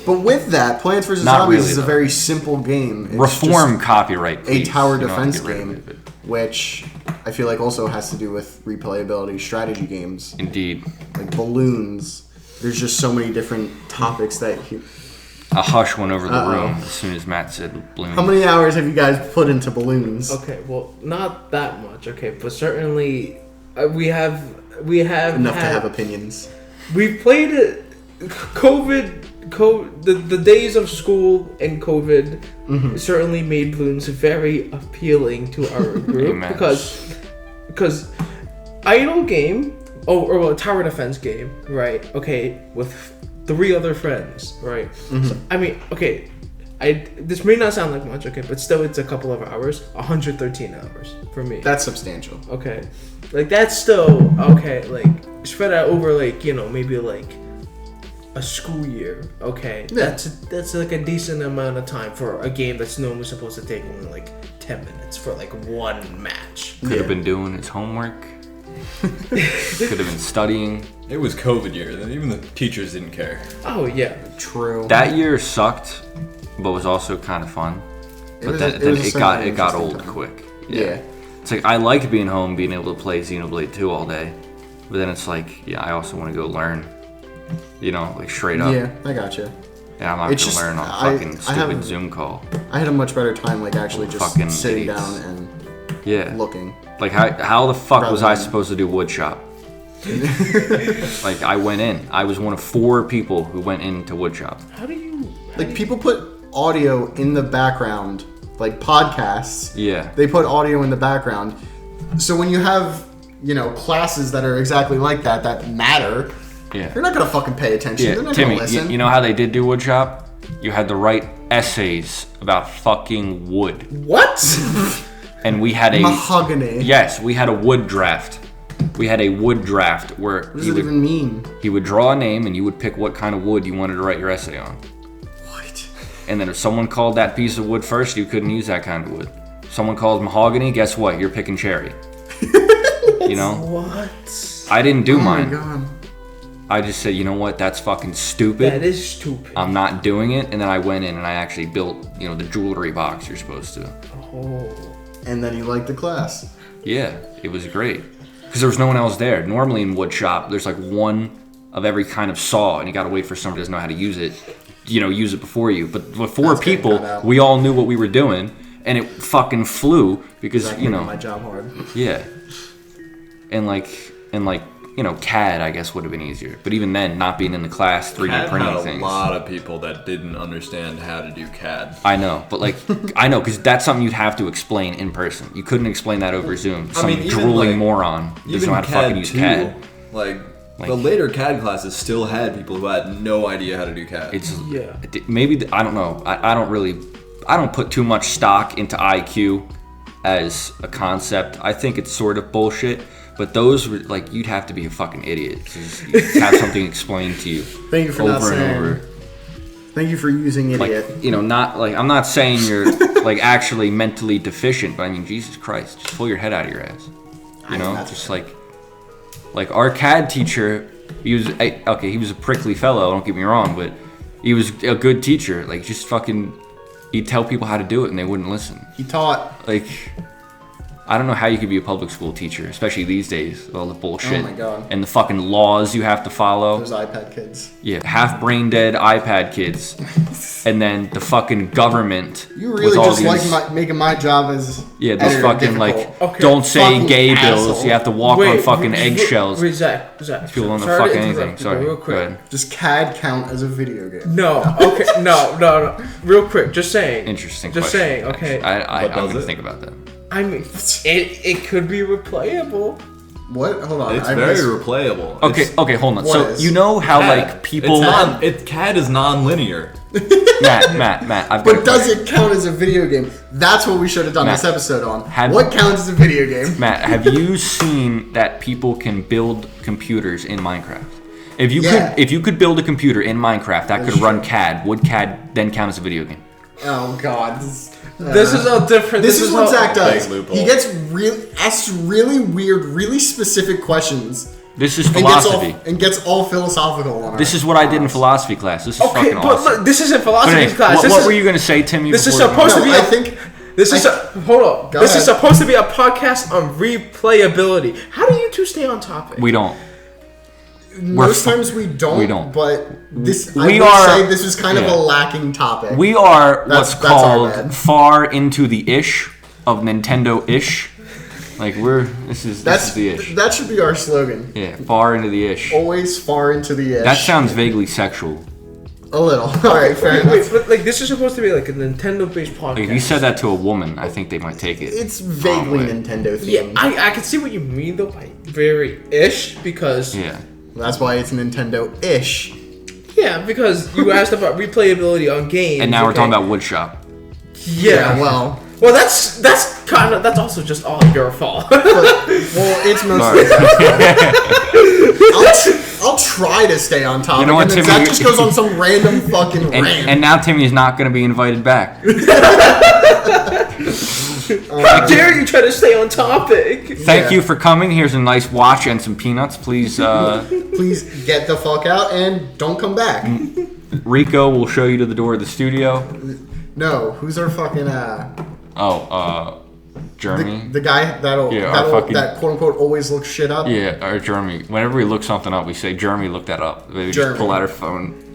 But with that, Plants vs Not Zombies really, is a though. very simple game. It's Reform just copyright, a please. tower You don't have to defense get rid of game, it, which I feel like also has to do with replayability strategy games, but indeed. like balloons. There's just so many different topics that. A hush went over the Uh-oh. room as soon as Matt said balloon. How many hours have you guys put into balloons? Okay, well, not that much. Okay, but certainly we have Enough to had- have opinions. We've played it. The days of school and COVID certainly made balloons very appealing to our group Amen. because idle game or a tower defense game, right? Okay, with 3 other friends, right? So, I mean, okay, this may not sound like much, okay, but still, it's a couple of hours. 113 hours for me. That's substantial. Okay, like that's still okay. Like spread out over like maybe like a school year. Okay, Yeah. that's like a decent amount of time for a game that's normally supposed to take only like 10 minutes for like one match. Could have been doing his homework. Could have been studying. It was COVID year. Even the teachers didn't care. Oh yeah, True. That year sucked, but was also kind of fun. But then it got interesting old time. quick. Yeah. It's like I liked being home, being able to play Xenoblade 2 all day. But then it's like, yeah, I also want to go learn. You know, like straight up. Yeah, I gotcha. Yeah, I'm not It's gonna just- learn on a I- fucking I have- stupid Zoom call. I had a much better time, like actually just Fucking sitting idiots. down and Yeah. looking. Like how the fuck was I Rather than- supposed to do woodshop? Like I went in. I was one of 4 people who went into woodshop. how do you? Like people put audio in the background, like podcasts. Yeah. They put audio in the background. So when you have, classes that are exactly like that matter, Yeah. you're not gonna fucking pay attention. They're Yeah, not Timmy, gonna listen. you know how they did do woodshop? You had to write essays about fucking wood. What? And we had a Mahogany. Yes, we had a wood draft. We had a wood draft where What does it even mean? he would draw a name and you would pick what kind of wood you wanted to write your essay on. What? And then if someone called that piece of wood first, you couldn't use that kind of wood. If someone called mahogany, guess what? You're picking cherry. You know? What? I didn't do mine. my God. I just said, you know what? That's fucking stupid. That is stupid. I'm not doing it. And then I went in and I actually built, the jewelry box you're supposed to. Oh. And then you liked the class. Yeah, it was great. Because there was no one else there. Normally in wood shop, there's like one of every kind of saw, and you gotta wait for someone who doesn't know how to use it, use it before you. But with 4 people, we all knew what we were doing, and it fucking flew because, my job hard. Yeah. And CAD, I guess, would have been easier. But even then, not being in the class, 3D CAD printing had things. a lot of people that didn't understand how to do CAD. I know, but I know, because that's something you'd have to explain in person. You couldn't explain that over Zoom. Some drooling moron doesn't know how to fucking use CAD. The later CAD classes still had people who had no idea how to do CAD. Maybe, I don't know. I don't put too much stock into IQ as a concept. I think it's sort of bullshit. But those were you'd have to be a fucking idiot to have something explained to you. Thank you for over not saying. And over. Thank you for using idiot. I'm not saying you're actually mentally deficient, but I mean, Jesus Christ, just pull your head out of your ass. Just our CAD teacher. He was he was a prickly fellow. Don't get me wrong, but he was a good teacher. Just fucking, he'd tell people how to do it, and they wouldn't listen. He taught. I don't know how you could be a public school teacher, especially these days, with all the bullshit. Oh my God. And the fucking laws you have to follow. Those iPad kids. Yeah, half brain dead iPad kids. And then the fucking government. You really just making my job as this fucking don't say fucking gay asshole. bills. You have to walk on fucking eggshells. Zach. People don't know fucking anything. Sorry, real quick. Go ahead. Does CAD count as a video game? No. Okay. No. Real quick. Just saying. Interesting. Just question. saying. Okay. I'm gonna think about that. I mean, it could be replayable. What? Hold on. It's very replayable. Okay, hold on. So is? you know how CAD. people CAD is non-linear. Matt. But does it count as a video game? That's what we should have done this episode on. What counts as a video game? Matt, have you seen that people can build computers in Minecraft? If you could build a computer in Minecraft that could run CAD, would CAD then count as a video game? Oh God. This is how different. This is what Zach does. He gets asks really weird, really specific questions. This is philosophy. And gets all philosophical on it. This is what I did in philosophy class. This is fucking awesome. Look, this isn't philosophy class. What were you going to say, Timmy? This is supposed to be. Hold on. This is supposed to be a podcast on replayability. How do you two stay on topic? We don't. Most times we don't. We don't. But this, I would say this was kind of a lacking topic. We are what's called far into the ish of Nintendoish. This is the ish. That should be our slogan. Yeah, far into the ish. Always far into the ish. That sounds vaguely sexual. A little. All right, fair enough. But this is supposed to be a Nintendo-based podcast. If you said that to a woman, I think they might take it. It's vaguely Nintendo themed. Yeah, I can see what you mean though by very ish because. Yeah. That's why it's Nintendo-ish. Yeah, because you asked about replayability on games. And now we're talking about woodshop. Yeah. Well, that's also just all your fault. It's mostly. I'll try to stay on top. You know what, and then Timmy? Zach just goes on some random fucking rant. And now Timmy is not going to be invited back. How dare you try to stay on topic? Thank you for coming. Here's a nice watch and some peanuts. Please Please get the fuck out and don't come back. Rico will show you to the door of the studio. No, who's our fucking Jeremy. The guy that quote unquote always looks shit up. Yeah, or Jeremy. Whenever we look something up, we say Jeremy looked that up. Maybe just pull out our phone.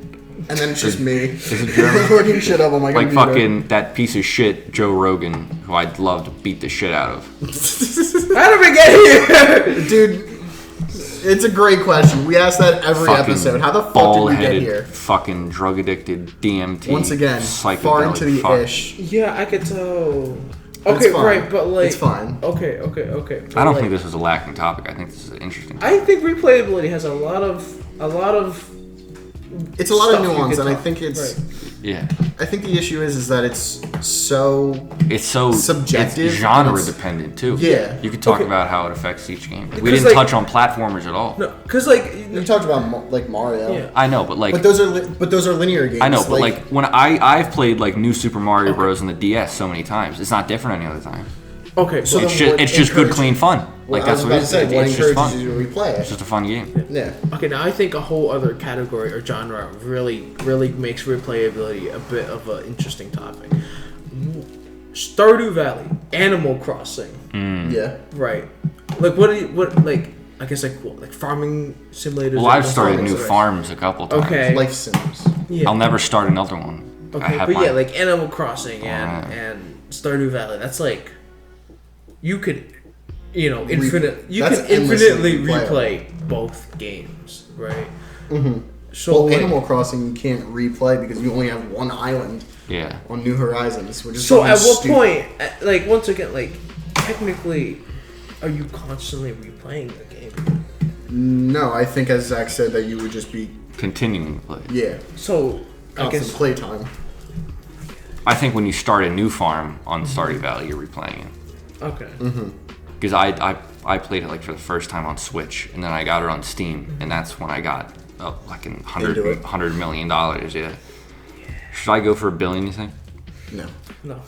And then it's just me. Is it Jeremy? Looking shit up on my computer. Fucking that piece of shit Joe Rogan, who I'd love to beat the shit out of. How did we get here? Dude, it's a great question. We ask that every episode. How the fuck did we get here? Fucking drug addicted DMT. Once again, far into the ish. Yeah, I could tell. Okay, right, but it's fine. Okay. I don't think this is a lacking topic. I think this is an interesting topic. I think replayability has a lot of it's a lot of nuance, and I think it's Yeah. I think the issue is that it's so subjective. It's genre dependent too. Yeah. You could talk about how it affects each game. We Because, didn't touch on platformers at all. No, because like You talked about like Mario. Yeah. I know, but like. But those are linear games. I know, but like when I've played like New Super Mario Bros. On the DS so many times, it's not different any other time. Okay, So but then It's just good, clean fun. Well, Like that's what it is. What It's just encourages fun. you to replay It's it? just a fun game. Yeah. okay, now I think a whole other category or genre really makes replayability a bit of an interesting topic. Stardew Valley, Animal Crossing, Yeah. right? Like what I guess like farming simulators. Well, or I've started farming new simulators. farms a couple times. Okay. Life Sims. Yeah. I'll never start another one. I Okay, have but yeah, mine. like Animal Crossing Alright. and Stardew Valley. That's like you could, That's infinitely endlessly replay both games, right? Mm-hmm. So Well, like, Animal Crossing you can't replay because you only have one island Yeah. on New Horizons, which is so at something what stupid. point, like once again, like technically, are you constantly replaying the game? No, I think as Zach said that you would just be Continuing to play. yeah So I constant guess playtime. I think when you start a new farm on Stardew Valley, you're replaying it. okay. Because I played it like for the first time on Switch, and then I got it on Steam, and that's when I got like Into it. $100 million. Yeah. Should I go for $1 billion? You think? No. No.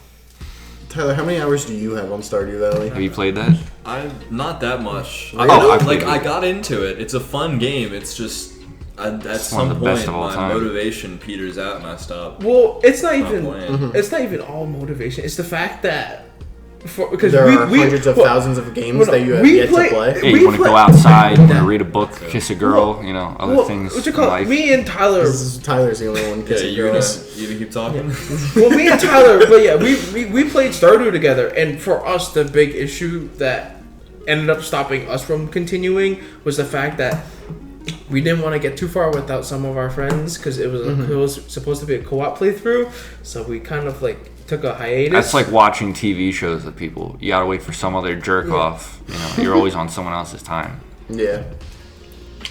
Tyler, how many hours do you have on Stardew Valley? Have you played that? I not that much. Really? Oh, I played I it. got into it. It's a fun game. It's just at one some of the best point of all my time. motivation peters out and I stop. Well, it's not Not even. playing. It's not even all motivation. It's the fact that because There are we hundreds of thousands of games that you have we yet play- to play. Yeah, We you want to play- go outside, you want Yeah. to read a book, kiss a girl, you know, other things What you in call life. me and Tyler? Tyler's the only one Yeah, kissing you gonna girls. keep talking? Well, me and Tyler, but yeah, we played Stardew together, and for us, the big issue that ended up stopping us from continuing was the fact that we didn't want to get too far without some of our friends because it was supposed to be a co-op playthrough, so we kind of like took a hiatus. That's like watching TV shows with people. You gotta wait for some other jerk off. You know, you're always on someone else's time. Yeah.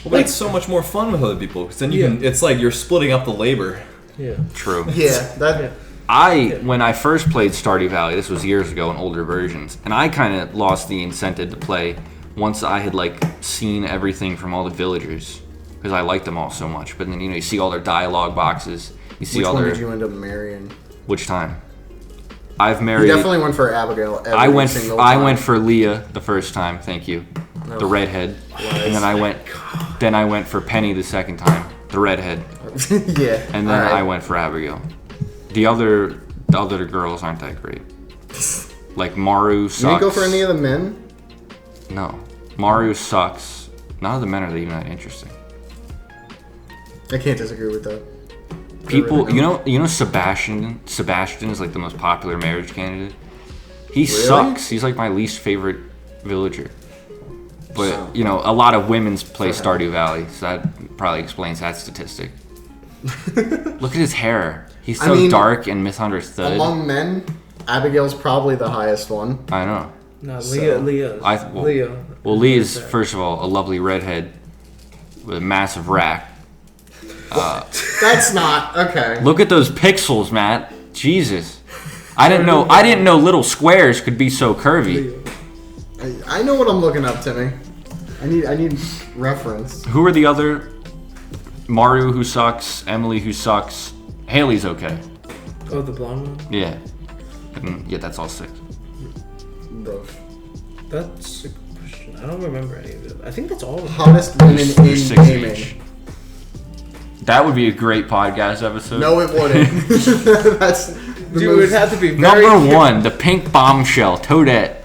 Well, but it's so much more fun with other people because then you can. It's like you're splitting up the labor. yeah. True. Yeah. That. Yeah. When I first played Stardew Valley, this was years ago in older versions, and I kind of lost the incentive to play once I had like seen everything from all the villagers because I liked them all so much. But then you see all their dialogue boxes, you see Which all one their did you end up marrying? which time I've You married. definitely went for Abigail. Every single I time. went for Leah the first time. Thank you, the redhead, and then I went for Penny the second time, the redhead, yeah. and then Alright. I went for Abigail. The other girls aren't that great. Like Maru sucks. You didn't go for any of the men? No, Maru sucks. None of the men are even that interesting. I can't disagree with that. People, you know, Sebastian is like the most popular marriage candidate. He sucks. He's like my least favorite villager. But you know, a lot of women's play Stardew Valley, so that probably explains that statistic. Look at his hair. He's so dark and misunderstood. Among men, Abigail's probably the highest one. I know. No, So, Leah. Leah. Well, Leah's first of all a lovely redhead with a massive rack. That's not okay. Look at those pixels, Matt. Jesus. I didn't know little squares could be so curvy. I know what I'm looking up, Timmy. I need reference. Who are the other? Maru who sucks, Emily who sucks, Haley's okay. Oh, the blonde one. Yeah. Yeah, that's all 6. Bro. That's a good question. I don't remember any of it. I think that's all. Of them. Hottest women in There's 6 gaming. each. That would be a great podcast episode. No, it wouldn't. That's the Dude, it most- would have to be very. Number 1, the pink bombshell, Toadette.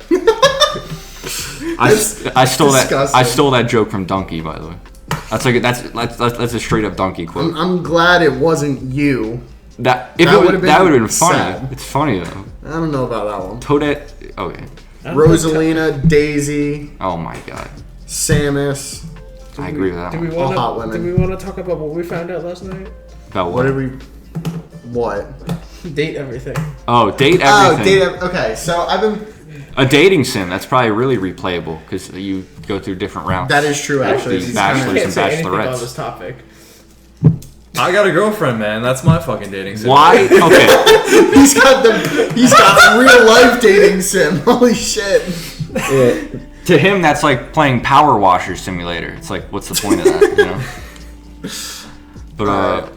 I stole disgusting. I stole that joke from Donkey, by the way. That's a straight up Donkey quote. I'm glad it wasn't you. That would've would have been funny. sad. It's funny though. I don't know about that one. Toadette. Okay. Rosalina, Daisy, Oh my god. Samus. I agree with that Do we one. want All hot women. Do we want to talk about what we found out last night? About What what? did we? What? Date everything. Oh, date everything. Oh, date. Okay, so I've been. A dating sim. That's probably really replayable because you go through different routes. That is true, actually. The It's bachelors kinda- Can't and say anything on bachelorettes. this topic. I got a girlfriend, man. That's my fucking dating sim. Why? Okay. He's got real life dating sim. Holy shit. Yeah. To him, that's like playing Power Washer Simulator. It's like, what's the point of that, you know? But,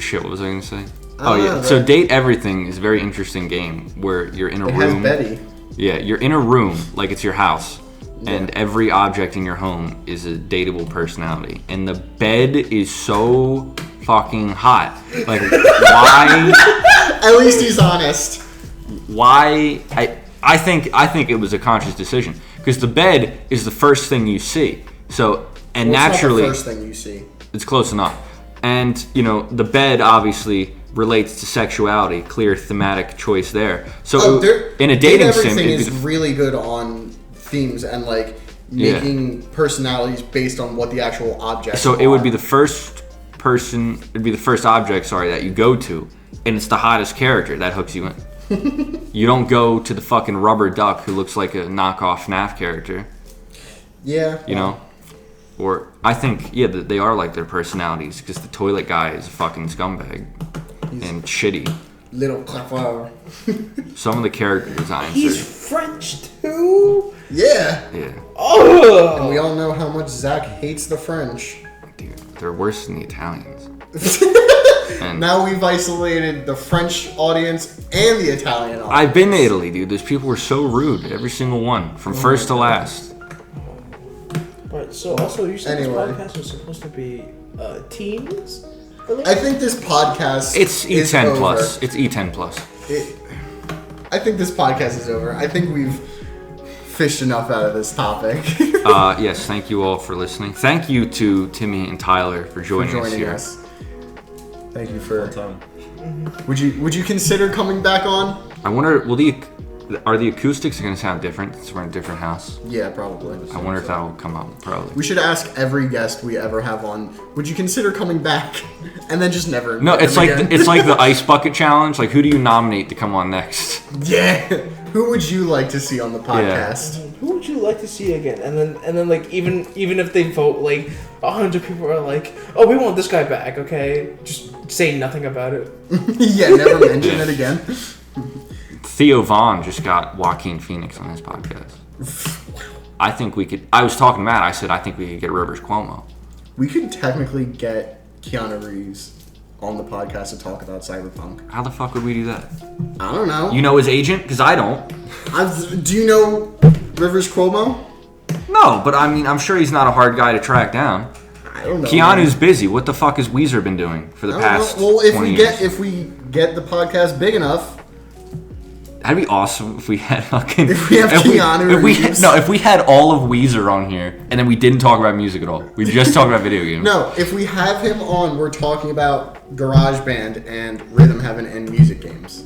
shit, what was I going to say? Oh, yeah. So Date Everything is a very interesting game where you're in a room. It has Betty. Yeah, you're in a room, like it's your house. Yeah. And every object in your home is a dateable personality. And the bed is so fucking hot. Like, why? At least he's honest. Why? I think it was a conscious decision. Because the bed is the first thing you see. So, and naturally... It's not the first thing you see. It's close enough. And, you know, the bed obviously relates to sexuality. Clear thematic choice there. So, in a dating sim... Everything is really good on themes and, like, making personalities based on what the actual objects are. So, it would be the first object, that you go to. And it's the hottest character that hooks you in. You don't go to the fucking rubber duck who looks like a knockoff FNAF character. Yeah. You know? Or, I think, they are like their personalities, because the toilet guy is a fucking scumbag. And shitty. Little clever. Some of the character designs He's French, too? Yeah. Yeah. Oh! And we all know how much Zach hates the French. Dude, they're worse than the Italians. And now we've isolated the French audience and the Italian audience. I've been to Italy, dude. Those people were so rude. Every single one. From first to last. Right, so also you said this podcast was supposed to be teens? I think this podcast It's E10 plus. It's E10 plus. I think this podcast is over. I think we've fished enough out of this topic. Yes, thank you all for listening. Thank you to Timmy and Tyler for joining us here. Thank you for time. Would you consider coming back on? I wonder, are the acoustics going to sound different since we're in a different house? Yeah, probably. I wonder if that will come up. Probably. We should ask every guest we ever have on, would you consider coming back? And then just never. No, it's like the ice bucket challenge. Like, who do you nominate to come on next? Yeah. Who would you like to see on the podcast? Yeah. Who would you like to see again? And then like even if they vote, like 100 people are like, oh, we want this guy back. Okay, just say nothing about it. Yeah, never mention it again. Theo Vaughn just got Joaquin Phoenix on his podcast. I think we could. I was talking to Matt. I said I think we could get Rivers Cuomo. We could technically get Keanu Reeves on the podcast to talk about Cyberpunk. How the fuck would we do that? I don't know. You know his agent? Because I don't. Do you know Rivers Cuomo? No, but I mean, I'm sure he's not a hard guy to track down. I don't know. Keanu's busy. What the fuck has Weezer been doing for the past 20 years? If we get the podcast big enough. That'd be awesome if we had fucking... If we have Keanu Reeves. If we had all of Weezer on here, and then we didn't talk about music at all. We just talked about video games. No, if we have him on, we're talking about GarageBand and Rhythm Heaven and music games.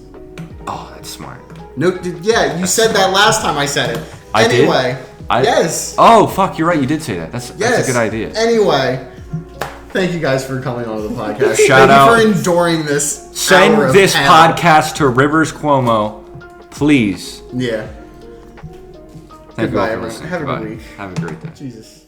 Oh, that's smart. No, yeah, you said that last time I said it. Anyway. Yes. Oh, fuck, you're right. You did say that. That's a good idea. Anyway. Thank you guys for coming on the podcast. Shout out. Thank you for enduring this. Send this podcast to Rivers Cuomo. Please. Yeah. Thank Goodbye, you all for everyone. listening. Have a good week. Have a great day. Jesus.